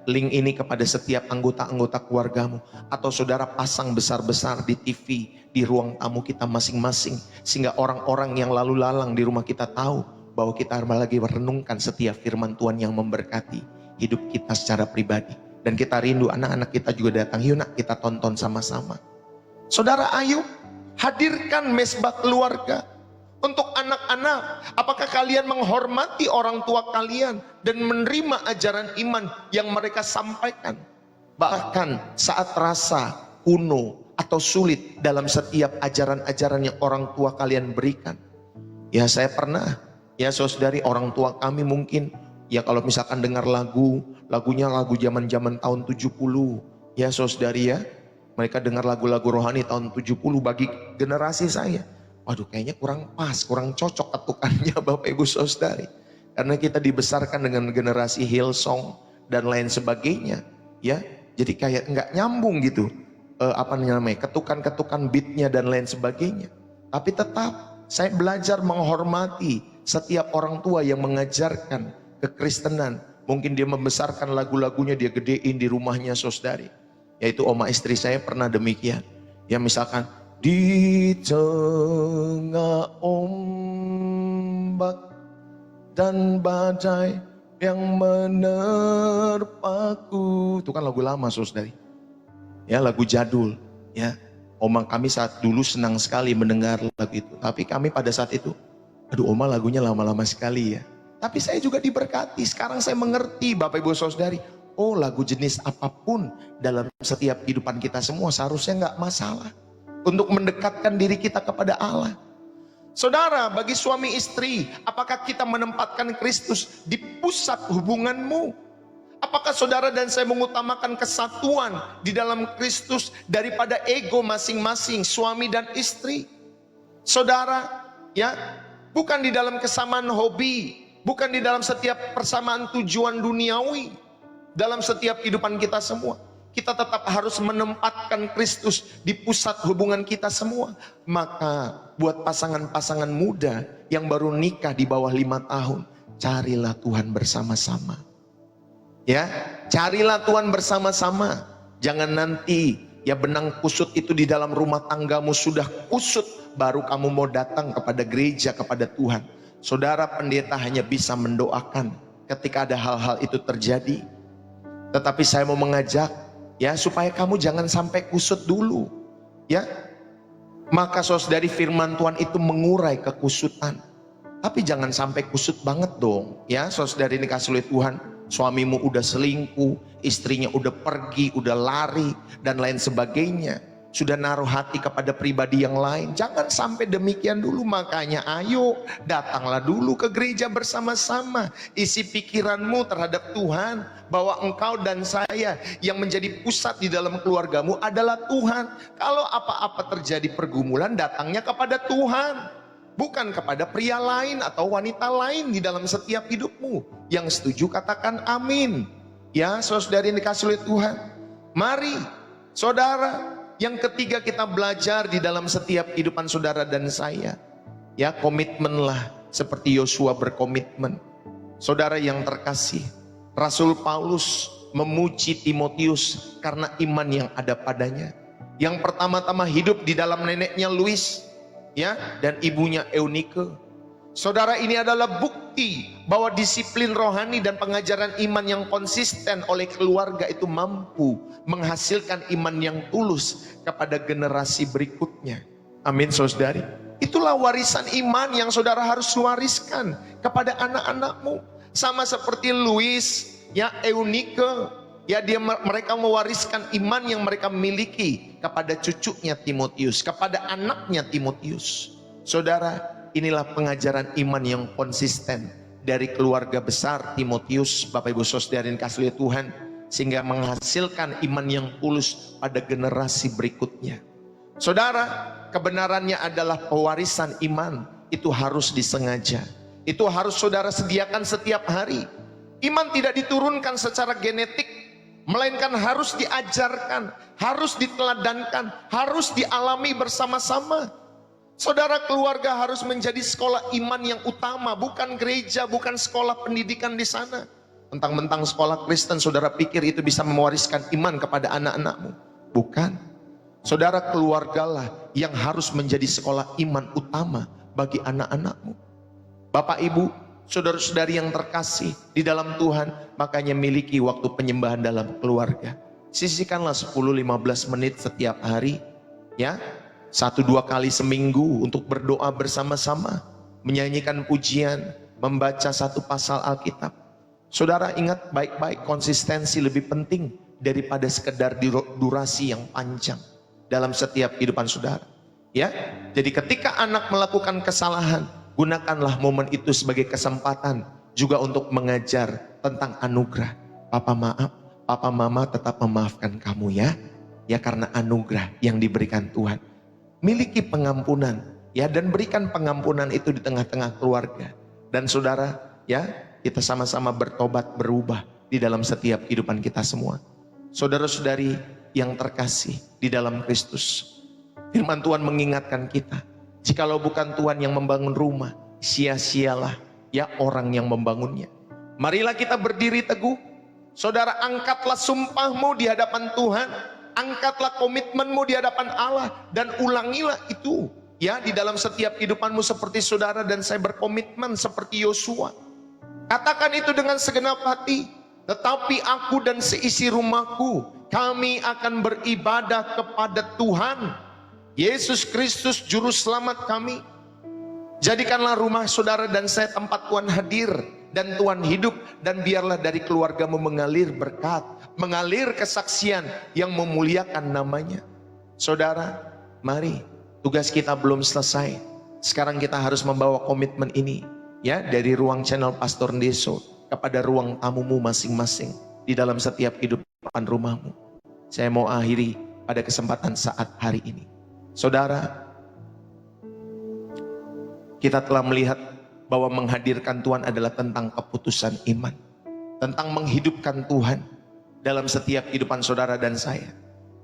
link ini kepada setiap anggota-anggota keluargamu, atau saudara pasang besar-besar di TV, di ruang tamu kita masing-masing, sehingga orang-orang yang lalu lalang di rumah kita tahu bahwa kita lagi merenungkan setiap firman Tuhan yang memberkati hidup kita secara pribadi. Dan kita rindu anak-anak kita juga datang, yuk nak kita tonton sama-sama. Saudara, ayo hadirkan mesbah keluarga. Untuk anak-anak, apakah kalian menghormati orang tua kalian dan menerima ajaran iman yang mereka sampaikan? Bahkan saat rasa kuno atau sulit dalam setiap ajaran-ajaran yang orang tua kalian berikan. Ya, saya pernah, ya saudari, orang tua kami mungkin, ya kalau misalkan dengar lagunya lagu zaman-zaman tahun 70. Ya saudari ya, mereka dengar lagu-lagu rohani tahun 70 bagi generasi saya. Waduh, kayaknya kurang pas, kurang cocok ketukannya Bapak Ibu Saudari. Karena kita dibesarkan dengan generasi Hillsong dan lain sebagainya, ya. Jadi kayak nggak nyambung gitu, ketukan-ketukan beatnya dan lain sebagainya. Tapi tetap saya belajar menghormati setiap orang tua yang mengajarkan kekristenan. Mungkin dia membesarkan lagu-lagunya, dia gedein di rumahnya saudari. Yaitu oma istri saya pernah demikian. Ya misalkan, di tengah ombak dan badai yang menerpaku. Itu kan lagu lama saudari. Ya, lagu jadul. Ya, oma kami saat dulu senang sekali mendengar lagu itu. Tapi kami pada saat itu, aduh oma lagunya lama-lama sekali ya. Tapi saya juga diberkati. Sekarang saya mengerti Bapak Ibu Saudari. Oh, lagu jenis apapun dalam setiap kehidupan kita semua seharusnya nggak masalah. Untuk mendekatkan diri kita kepada Allah. Saudara, bagi suami istri, apakah kita menempatkan Kristus di pusat hubunganmu? Apakah saudara dan saya mengutamakan kesatuan di dalam Kristus daripada ego masing-masing suami dan istri? Saudara, ya, bukan di dalam kesamaan hobi, bukan di dalam setiap persamaan tujuan duniawi, dalam setiap kehidupan kita semua. Kita tetap harus menempatkan Kristus di pusat hubungan kita semua. Maka buat pasangan-pasangan muda yang baru nikah di bawah 5 tahun, carilah Tuhan bersama-sama. Ya, carilah Tuhan bersama-sama. Jangan nanti ya benang kusut itu di dalam rumah tanggamu sudah kusut, baru kamu mau datang kepada gereja, kepada Tuhan. Saudara, pendeta hanya bisa mendoakan ketika ada hal-hal itu terjadi. Tetapi saya mau mengajak, ya, supaya kamu jangan sampai kusut dulu. Ya, maka saudari, firman Tuhan itu mengurai kekusutan. Tapi jangan sampai kusut banget dong. Ya, saudari ini kasih oleh Tuhan, suamimu udah selingkuh, istrinya udah pergi, udah lari dan lain sebagainya. sudah naruh hati kepada pribadi yang lain. Jangan sampai demikian dulu. Makanya ayo datanglah dulu ke gereja bersama-sama. Isi pikiranmu terhadap Tuhan, bahwa engkau dan saya yang menjadi pusat di dalam keluargamu adalah Tuhan. Kalau apa-apa terjadi pergumulan, datangnya kepada Tuhan, bukan kepada pria lain atau wanita lain di dalam setiap hidupmu. Yang setuju katakan amin. Ya, saudari yang dikasih oleh Tuhan. Mari saudara, yang ketiga kita belajar di dalam setiap kehidupan saudara dan saya. Ya, komitmenlah seperti Yosua berkomitmen. Saudara yang terkasih, Rasul Paulus memuji Timotius karena iman yang ada padanya. Yang pertama-tama hidup di dalam neneknya Lois, ya, dan ibunya Eunike. Saudara, ini adalah bukti bahwa disiplin rohani dan pengajaran iman yang konsisten oleh keluarga itu mampu menghasilkan iman yang tulus kepada generasi berikutnya. Amin, saudari. Itulah warisan iman yang saudara harus wariskan kepada anak-anakmu. Sama seperti Louis, ya, Eunike, ya, mereka mewariskan iman yang mereka miliki kepada cucunya Timotius, kepada anaknya Timotius. Saudara, inilah pengajaran iman yang konsisten dari keluarga besar Timotius, Bapak Ibu saudara yang dikasihi Tuhan, sehingga menghasilkan iman yang tulus pada generasi berikutnya. Saudara, kebenarannya adalah pewarisan iman itu harus disengaja. Itu harus saudara sediakan setiap hari. Iman tidak diturunkan secara genetik, melainkan harus diajarkan, harus diteladankan, harus dialami bersama-sama. Saudara, keluarga harus menjadi sekolah iman yang utama, bukan gereja, bukan sekolah pendidikan di sana. Mentang-mentang sekolah Kristen, saudara pikir itu bisa mewariskan iman kepada anak-anakmu. Bukan. Saudara, keluargalah yang harus menjadi sekolah iman utama bagi anak-anakmu. Bapak, Ibu, saudara-saudari yang terkasih di dalam Tuhan, makanya miliki waktu penyembahan dalam keluarga. Sisihkanlah 10-15 menit setiap hari, ya. 1-2 kali seminggu untuk berdoa bersama-sama, menyanyikan pujian, membaca satu pasal Alkitab. Saudara ingat baik-baik, konsistensi lebih penting daripada sekedar durasi yang panjang dalam setiap kehidupan saudara. Ya, jadi ketika anak melakukan kesalahan, gunakanlah momen itu sebagai kesempatan juga untuk mengajar tentang anugerah. Papa maaf, papa mama tetap memaafkan kamu ya. Ya, karena anugerah yang diberikan Tuhan. Miliki pengampunan, ya, dan berikan pengampunan itu di tengah-tengah keluarga. Dan saudara, ya, kita sama-sama bertobat, berubah di dalam setiap kehidupan kita semua. Saudara-saudari yang terkasih di dalam Kristus, firman Tuhan mengingatkan kita, jikalau bukan Tuhan yang membangun rumah, sia-sialah ya orang yang membangunnya. Marilah kita berdiri teguh. Saudara, angkatlah sumpahmu di hadapan Tuhan. Angkatlah komitmenmu di hadapan Allah dan ulangilah itu, ya, di dalam setiap kehidupanmu seperti saudara dan saya berkomitmen seperti Yosua. Katakan itu dengan segenap hati. Tetapi aku dan seisi rumahku, kami akan beribadah kepada Tuhan Yesus Kristus Juru Selamat kami. Jadikanlah rumah saudara dan saya tempat Tuhan hadir dan Tuhan hidup, dan biarlah dari keluargamu mengalir berkat, mengalir kesaksian yang memuliakan namanya. Saudara, mari, tugas kita belum selesai. Sekarang kita harus membawa komitmen ini, ya, dari ruang channel Pastor Ndeso kepada ruang tamumu masing-masing di dalam setiap kehidupan rumahmu. Saya mau akhiri pada kesempatan saat hari ini. Saudara, kita telah melihat bahwa menghadirkan Tuhan adalah tentang keputusan iman, tentang menghidupkan Tuhan dalam setiap kehidupan saudara dan saya.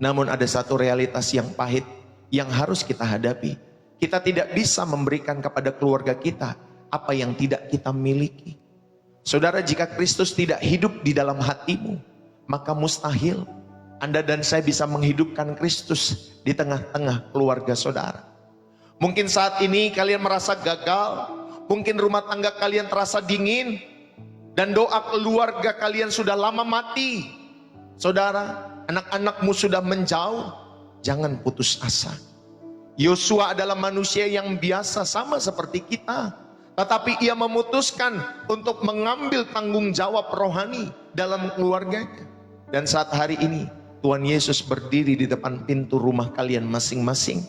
Namun ada satu realitas yang pahit yang harus kita hadapi. Kita tidak bisa memberikan kepada keluarga kita apa yang tidak kita miliki. Saudara, jika Kristus tidak hidup di dalam hatimu, maka mustahil Anda dan saya bisa menghidupkan Kristus di tengah-tengah keluarga saudara. Mungkin saat ini kalian merasa gagal, mungkin rumah tangga kalian terasa dingin, dan doa keluarga kalian sudah lama mati. Saudara, anak-anakmu sudah menjauh, jangan putus asa. Yosua adalah manusia yang biasa sama seperti kita, tetapi ia memutuskan untuk mengambil tanggung jawab rohani dalam keluarganya. Dan saat hari ini Tuhan Yesus berdiri di depan pintu rumah kalian masing-masing.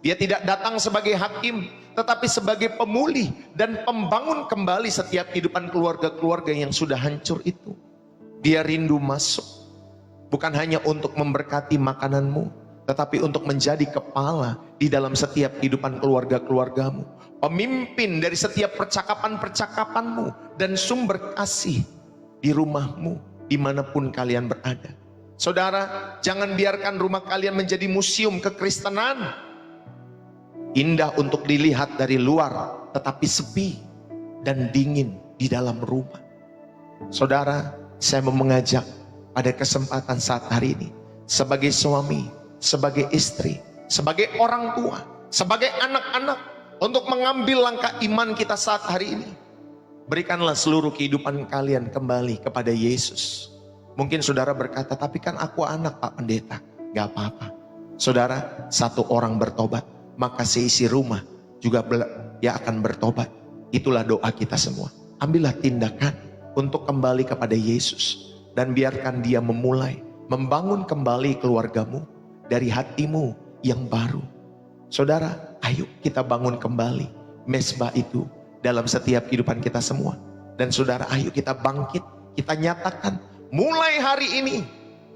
Dia tidak datang sebagai hakim, tetapi sebagai pemulih dan pembangun kembali setiap kehidupan keluarga-keluarga yang sudah hancur itu. Dia rindu masuk, bukan hanya untuk memberkati makananmu, tetapi untuk menjadi kepala di dalam setiap kehidupan keluarga-keluargamu. Pemimpin dari setiap percakapan-percakapanmu dan sumber kasih di rumahmu, dimanapun kalian berada. Saudara, jangan biarkan rumah kalian menjadi museum kekristenan. Indah untuk dilihat dari luar, tetapi sepi dan dingin di dalam rumah. Saudara, saya mau mengajak pada kesempatan saat hari ini, sebagai suami, sebagai istri, sebagai orang tua, sebagai anak-anak, untuk mengambil langkah iman kita saat hari ini. Berikanlah seluruh kehidupan kalian kembali kepada Yesus. Mungkin saudara berkata, tapi kan aku anak Pak Pendeta. Gak apa-apa. Saudara, satu orang bertobat, maka seisi rumah juga dia akan bertobat. Itulah doa kita semua. Ambillah tindakan untuk kembali kepada Yesus. Dan biarkan dia memulai, membangun kembali keluargamu dari hatimu yang baru. Saudara, ayo kita bangun kembali mesbah itu dalam setiap kehidupan kita semua. Dan saudara, ayo kita bangkit, kita nyatakan, mulai hari ini,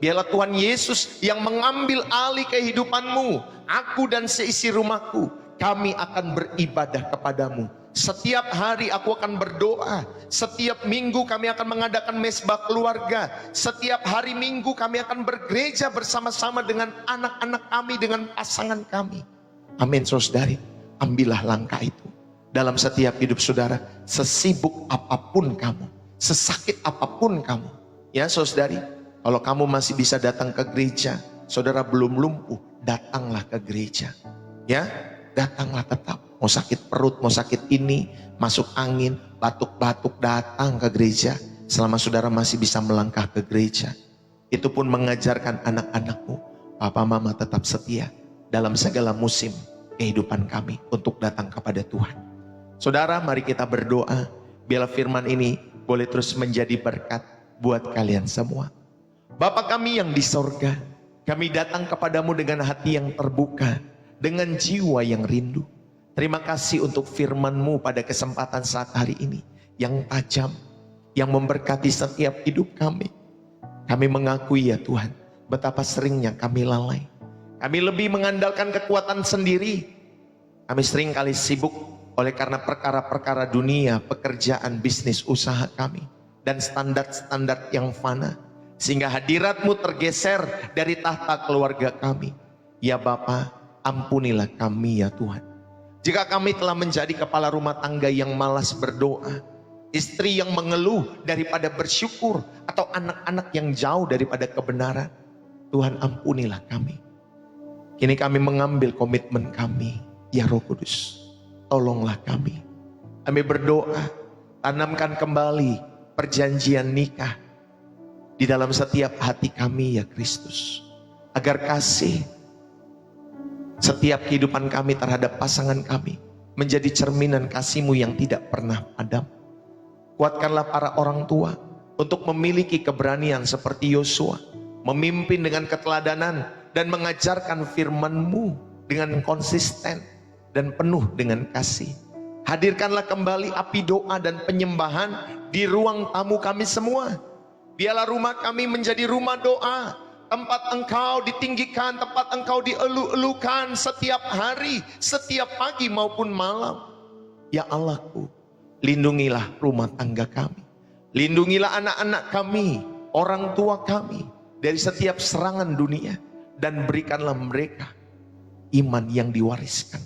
biarlah Tuhan Yesus yang mengambil alih kehidupanmu. Aku dan seisi rumahku, kami akan beribadah kepadamu. Setiap hari aku akan berdoa. Setiap minggu kami akan mengadakan mesbah keluarga. Setiap hari Minggu kami akan bergereja bersama-sama dengan anak-anak kami, dengan pasangan kami. Amin, saudari. Ambillah langkah itu dalam setiap hidup saudara. Sesibuk apapun kamu, sesakit apapun kamu, ya saudari, kalau kamu masih bisa datang ke gereja, saudara belum lumpuh, datanglah ke gereja. Ya, datanglah tetap. Mau sakit perut, mau sakit ini, masuk angin, batuk-batuk, datang ke gereja. Selama saudara masih bisa melangkah ke gereja. Itu pun mengajarkan anak-anakmu, papa mama tetap setia dalam segala musim kehidupan kami untuk datang kepada Tuhan. Saudara, mari kita berdoa, biarlah firman ini boleh terus menjadi berkat buat kalian semua. Bapa kami yang di sorga, kami datang kepadamu dengan hati yang terbuka, dengan jiwa yang rindu. Terima kasih untuk firman-Mu pada kesempatan saat hari ini, yang tajam, yang memberkati setiap hidup kami. Kami mengakui ya Tuhan, betapa seringnya kami lalai. Kami lebih mengandalkan kekuatan sendiri. Kami sering kali sibuk oleh karena perkara-perkara dunia, pekerjaan, bisnis, usaha kami. Dan standar-standar yang fana. Sehingga hadirat-Mu tergeser dari tahta keluarga kami. Ya Bapa, ampunilah kami ya Tuhan. Jika kami telah menjadi kepala rumah tangga yang malas berdoa, istri yang mengeluh daripada bersyukur, atau anak-anak yang jauh daripada kebenaran, Tuhan ampunilah kami. Kini kami mengambil komitmen kami, ya Roh Kudus, tolonglah kami. Kami berdoa, tanamkan kembali perjanjian nikah di dalam setiap hati kami ya Kristus, agar kasih setiap kehidupan kami terhadap pasangan kami menjadi cerminan kasih-Mu yang tidak pernah padam. Kuatkanlah para orang tua untuk memiliki keberanian seperti Yosua, memimpin dengan keteladanan dan mengajarkan firman-Mu dengan konsisten dan penuh dengan kasih. Hadirkanlah kembali api doa dan penyembahan di ruang tamu kami semua. Biarlah rumah kami menjadi rumah doa, tempat Engkau ditinggikan, tempat Engkau dielu-elukan setiap hari, setiap pagi maupun malam. Ya Allahku, lindungilah rumah tangga kami. Lindungilah anak-anak kami, orang tua kami dari setiap serangan dunia. Dan berikanlah mereka iman yang diwariskan.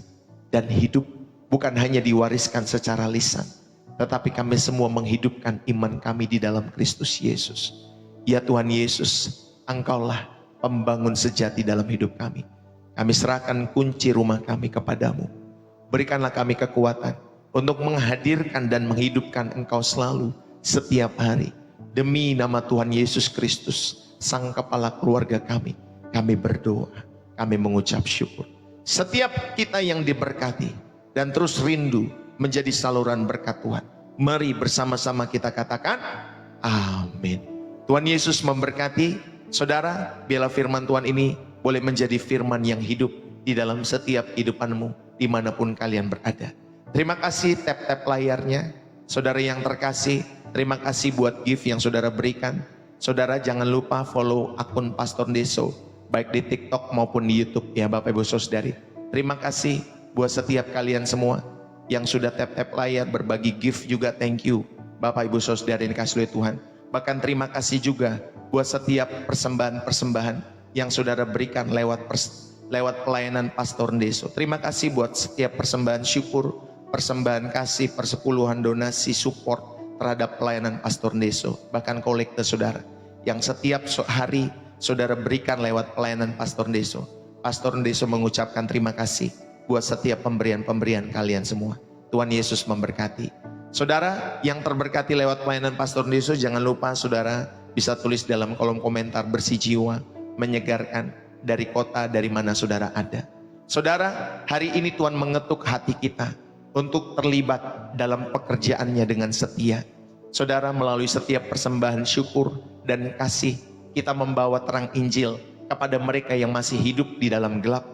Dan hidup bukan hanya diwariskan secara lisan, tetapi kami semua menghidupkan iman kami di dalam Kristus Yesus. Ya Tuhan Yesus, Engkaulah pembangun sejati dalam hidup kami. Kami serahkan kunci rumah kami kepadamu. Berikanlah kami kekuatan untuk menghadirkan dan menghidupkan Engkau selalu setiap hari. Demi nama Tuhan Yesus Kristus, Sang Kepala keluarga kami berdoa, kami mengucap syukur. Setiap kita yang diberkati dan terus rindu menjadi saluran berkat Tuhan, mari bersama-sama kita katakan amin. Tuhan Yesus memberkati. Saudara, biarlah firman Tuhan ini boleh menjadi firman yang hidup di dalam setiap kehidupanmu, dimanapun kalian berada. Terima kasih tap-tap layarnya. Saudara yang terkasih, terima kasih buat gift yang saudara berikan. Saudara jangan lupa follow akun Pastor Deso, baik di TikTok maupun di YouTube ya Bapak Ibu Saudari. Terima kasih buat setiap kalian semua yang sudah tap-tap layar berbagi gift juga, thank you Bapak Ibu Saudari yang dikasihi oleh Tuhan. Bahkan terima kasih juga buat setiap persembahan-persembahan yang saudara berikan lewat pelayanan Pastor Deso. Terima kasih buat setiap persembahan syukur, persembahan kasih, persepuluhan, donasi, support terhadap pelayanan Pastor Deso. Bahkan kolekte saudara yang setiap hari saudara berikan lewat pelayanan Pastor Deso. Pastor Deso mengucapkan terima kasih buat setiap pemberian-pemberian kalian semua. Tuhan Yesus memberkati. Saudara yang terberkati lewat pelayanan Pastor Deso, jangan lupa saudara bisa tulis dalam kolom komentar, bersih jiwa, menyegarkan, dari kota dari mana saudara ada. Saudara, hari ini Tuhan mengetuk hati kita untuk terlibat dalam pekerjaannya dengan setia. Saudara, melalui setiap persembahan syukur dan kasih, kita membawa terang Injil kepada mereka yang masih hidup di dalam gelap.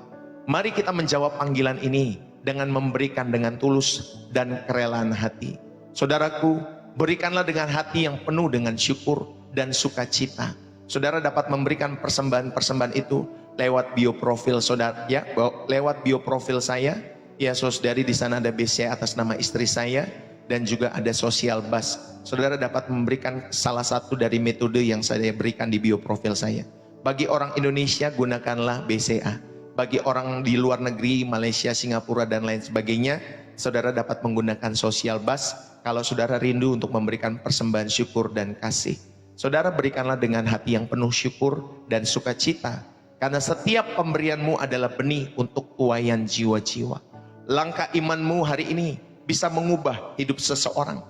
Mari kita menjawab panggilan ini dengan memberikan dengan tulus dan kerelaan hati. Saudaraku, berikanlah dengan hati yang penuh dengan syukur dan sukacita. Saudara dapat memberikan persembahan-persembahan itu lewat bio profil saudara ya, lewat bio profil saya. Ya saudari, di sana ada BCA atas nama istri saya dan juga ada Social Bus. Saudara dapat memberikan salah satu dari metode yang saya berikan di bio profil saya. Bagi orang Indonesia gunakanlah BCA. Bagi orang di luar negeri, Malaysia, Singapura dan lain sebagainya, saudara dapat menggunakan Social Bus. Kalau saudara rindu untuk memberikan persembahan syukur dan kasih, saudara berikanlah dengan hati yang penuh syukur dan sukacita. Karena setiap pemberianmu adalah benih untuk tuaian jiwa-jiwa. Langkah imanmu hari ini bisa mengubah hidup seseorang,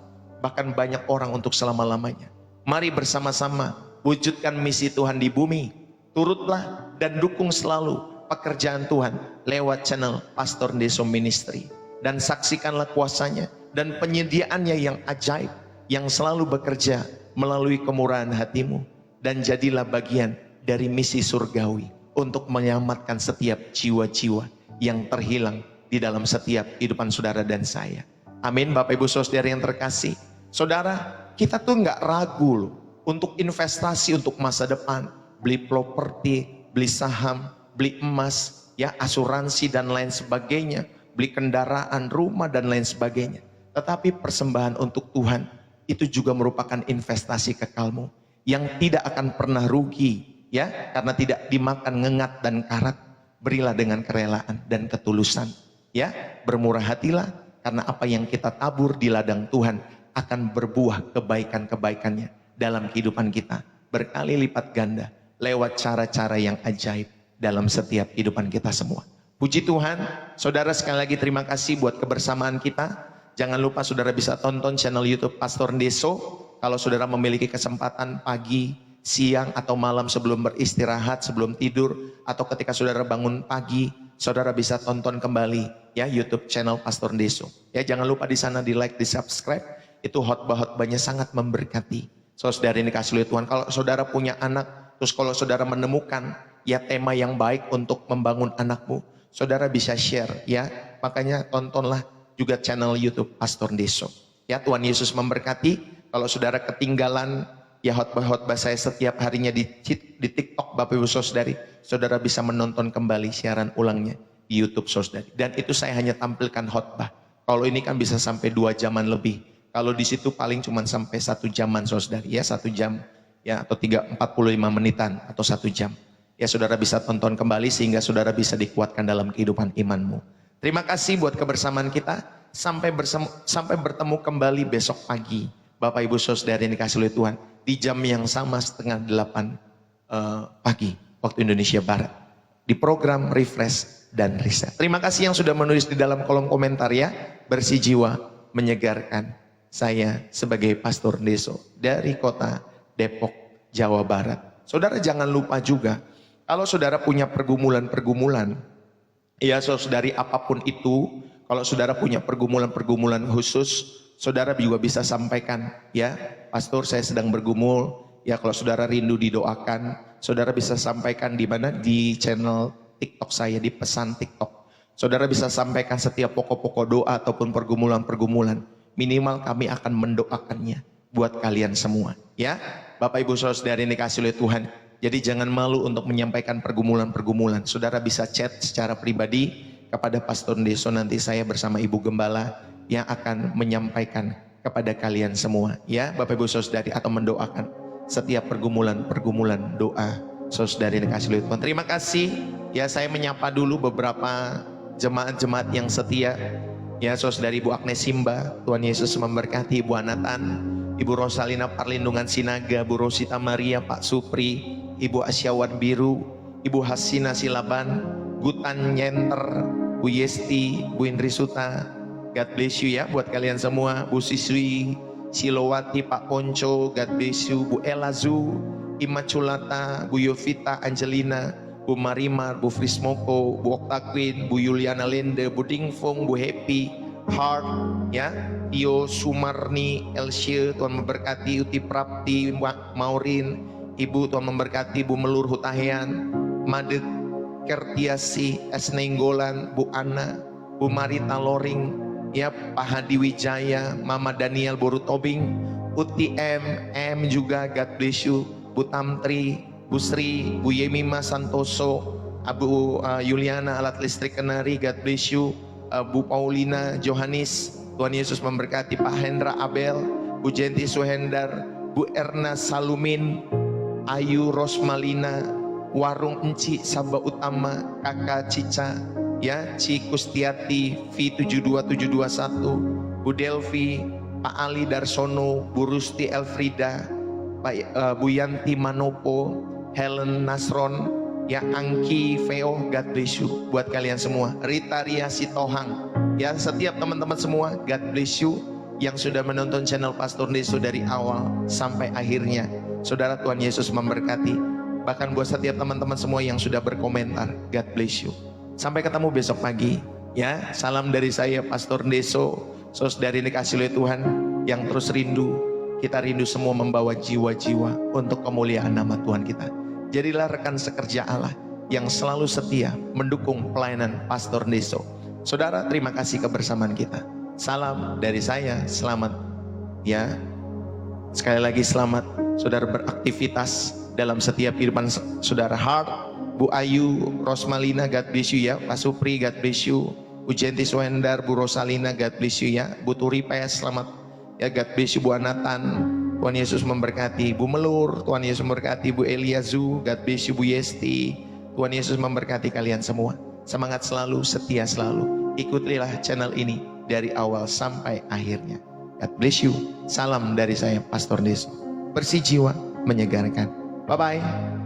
bahkan banyak orang untuk selama-lamanya. Mari bersama-sama wujudkan misi Tuhan di bumi. Turutlah dan dukung selalu pekerjaan Tuhan lewat channel Pastor Deso Ministry. Dan saksikanlah kuasanya dan penyediaannya yang ajaib, yang selalu bekerja melalui kemurahan hatimu. Dan jadilah bagian dari misi surgawi untuk menyelamatkan setiap jiwa-jiwa yang terhilang di dalam setiap kehidupan saudara dan saya. Amin. Bapak Ibu Saudara yang terkasih, saudara, kita tuh nggak ragu loh untuk investasi untuk masa depan, beli properti, beli saham, beli emas, ya asuransi dan lain sebagainya, beli kendaraan, rumah dan lain sebagainya. Tetapi persembahan untuk Tuhan itu juga merupakan investasi kekalmu yang tidak akan pernah rugi, ya, karena tidak dimakan ngengat dan karat. Berilah dengan kerelaan dan ketulusan, ya, bermurah hatilah, karena apa yang kita tabur di ladang Tuhan akan berbuah kebaikan-kebaikannya dalam kehidupan kita berkali lipat ganda lewat cara-cara yang ajaib dalam setiap kehidupan kita semua. Puji Tuhan. Saudara, sekali lagi terima kasih buat kebersamaan kita. Jangan lupa saudara bisa tonton channel YouTube Pastor Deso. Kalau saudara memiliki kesempatan pagi, siang atau malam sebelum beristirahat, sebelum tidur, atau ketika saudara bangun pagi, saudara bisa tonton kembali ya YouTube channel Pastor Deso. Ya, jangan lupa di sana di like, di subscribe. Itu khotbah-khotbahnya sangat memberkati. Saudara ini dikasihi oleh Tuhan. Kalau saudara punya anak, terus kalau saudara menemukan ya tema yang baik untuk membangun anakmu, saudara bisa share ya. Makanya tontonlah juga channel YouTube Pastor Deso. Ya, Tuhan Yesus memberkati. Kalau saudara ketinggalan ya khotbah-khotbah saya setiap harinya di TikTok Bapak Ibu Saudari, saudara bisa menonton kembali siaran ulangnya di YouTube Saudari. Dan itu saya hanya tampilkan khotbah. Kalau ini kan bisa sampai 2 jaman lebih. Kalau di situ paling cuma sampai 1 jaman Saudari, ya 1 jam ya, atau 45 menitan atau 1 jam. Ya, saudara bisa tonton kembali sehingga saudara bisa dikuatkan dalam kehidupan imanmu. Terima kasih buat kebersamaan kita. Sampai bertemu kembali besok pagi. Bapak Ibu Saudara yang dikasihi oleh Tuhan, di jam yang sama 7:30 pagi waktu Indonesia Barat, di program Refresh dan Reset. Terima kasih yang sudah menulis di dalam kolom komentar ya. Bersih jiwa menyegarkan. Saya sebagai Pastor Deso dari kota Depok, Jawa Barat. Saudara jangan lupa juga, kalau saudara punya pergumulan-pergumulan, ya saudari apapun itu, kalau saudara punya pergumulan-pergumulan khusus, saudara juga bisa sampaikan ya, Pastor saya sedang bergumul, ya kalau saudara rindu didoakan, saudara bisa sampaikan di mana? Di channel TikTok saya, di pesan TikTok. Saudara bisa sampaikan setiap pokok-pokok doa ataupun pergumulan-pergumulan. Minimal kami akan mendoakannya buat kalian semua. Ya, Bapak Ibu Saudara yang dikasihi oleh Tuhan. Jadi jangan malu untuk menyampaikan pergumulan-pergumulan. Saudara bisa chat secara pribadi kepada Pastor Ndeso, nanti saya bersama Ibu Gembala yang akan menyampaikan kepada kalian semua. Ya, Bapak Ibu Saudari, atau mendoakan setiap pergumulan-pergumulan doa saudari dikasih oleh Tuhan. Terima kasih. Ya, saya menyapa dulu beberapa jemaat-jemaat yang setia. Ya, saudari Ibu Agnes Simba, Tuhan Yesus memberkati. Ibu Anatan, Ibu Rosalina Parlindungan Sinaga, Bu Rosita Maria, Pak Supri, Ibu Asyawan Biru, Ibu Hasina Silaban, Gutan Nyenter, Bu Yesti, Bu Indri Suta. God bless you ya buat kalian semua. Bu Siswi Silowati, Pak Ponco, God bless you. Bu Elazu, Imaculata, Bu Yovita Angelina, Bu Marimar, Bu Frismoko, Bu Oktakwin, Bu Yuliana Lende, Bu Dingfong, Bu Happy Heart, ya, Tio Sumarni, Elsie, Tuhan memberkati. Uti Prapti, Maurin, Ibu, Tuhan memberkati. Bu Melur Hutahian, Madet Kertiasi, Esnenggolan, Bu Ana, Bu Marita Loring, ya, Pak Hadi Wijaya, Mama Daniel Borutobing, Uti M juga, God bless you. Bu Tamtri, Bu Sri, Bu Yemima Santoso, Abu Yuliana Alat Listrik Kenari, God bless you. Bu Paulina Johannes, Tuhan Yesus memberkati. Pak Hendra Abel, Bu Jenti Suhendar, Bu Erna Salumin, Ayu Rosmalina, Warung Enci Sabah Utama, Kakak Cica, ya, Ci Kustiati, V72721, Bu Delvi, Pak Ali Darsono, Bu Rusti Elfrida, Bu Yanti Manopo, Helen Nasron, ya, Angki Veo, God bless you buat kalian semua. Rita Ria Sitohang, ya, setiap teman-teman semua, God bless you yang sudah menonton channel Pastor Ndeso dari awal sampai akhirnya. Saudara, Tuhan Yesus memberkati. Bahkan buat setiap teman-teman semua yang sudah berkomentar, God bless you. Sampai ketemu besok pagi, ya. Salam dari saya Pastor Ndeso, saudari dikasih oleh Tuhan yang terus rindu. Kita rindu semua membawa jiwa-jiwa untuk kemuliaan nama Tuhan kita. Jadilah rekan sekerja Allah yang selalu setia mendukung pelayanan Pastor Ndeso. Saudara, terima kasih kebersamaan kita. Salam dari saya, selamat, ya. Sekali lagi selamat saudara beraktivitas dalam setiap kehidupan saudara. Heart, Bu Ayu Rosmalina, God bless you ya. Pak Supri, God bless you. Bu Jenti Suhendar, Bu Rosalina, God bless you ya. Bu Turi Pes, selamat ya, God bless you. Bu Anatan, Tuhan Yesus memberkati. Bu Melur, Tuhan Yesus memberkati. Bu Eliazu, God bless you. Bu Yesti, Tuhan Yesus memberkati kalian semua. Semangat selalu, setia selalu. Ikutilah channel ini dari awal sampai akhirnya. God bless you. Salam dari saya Pastor Ndeso. Bersih jiwa, menyegarkan. Bye-bye.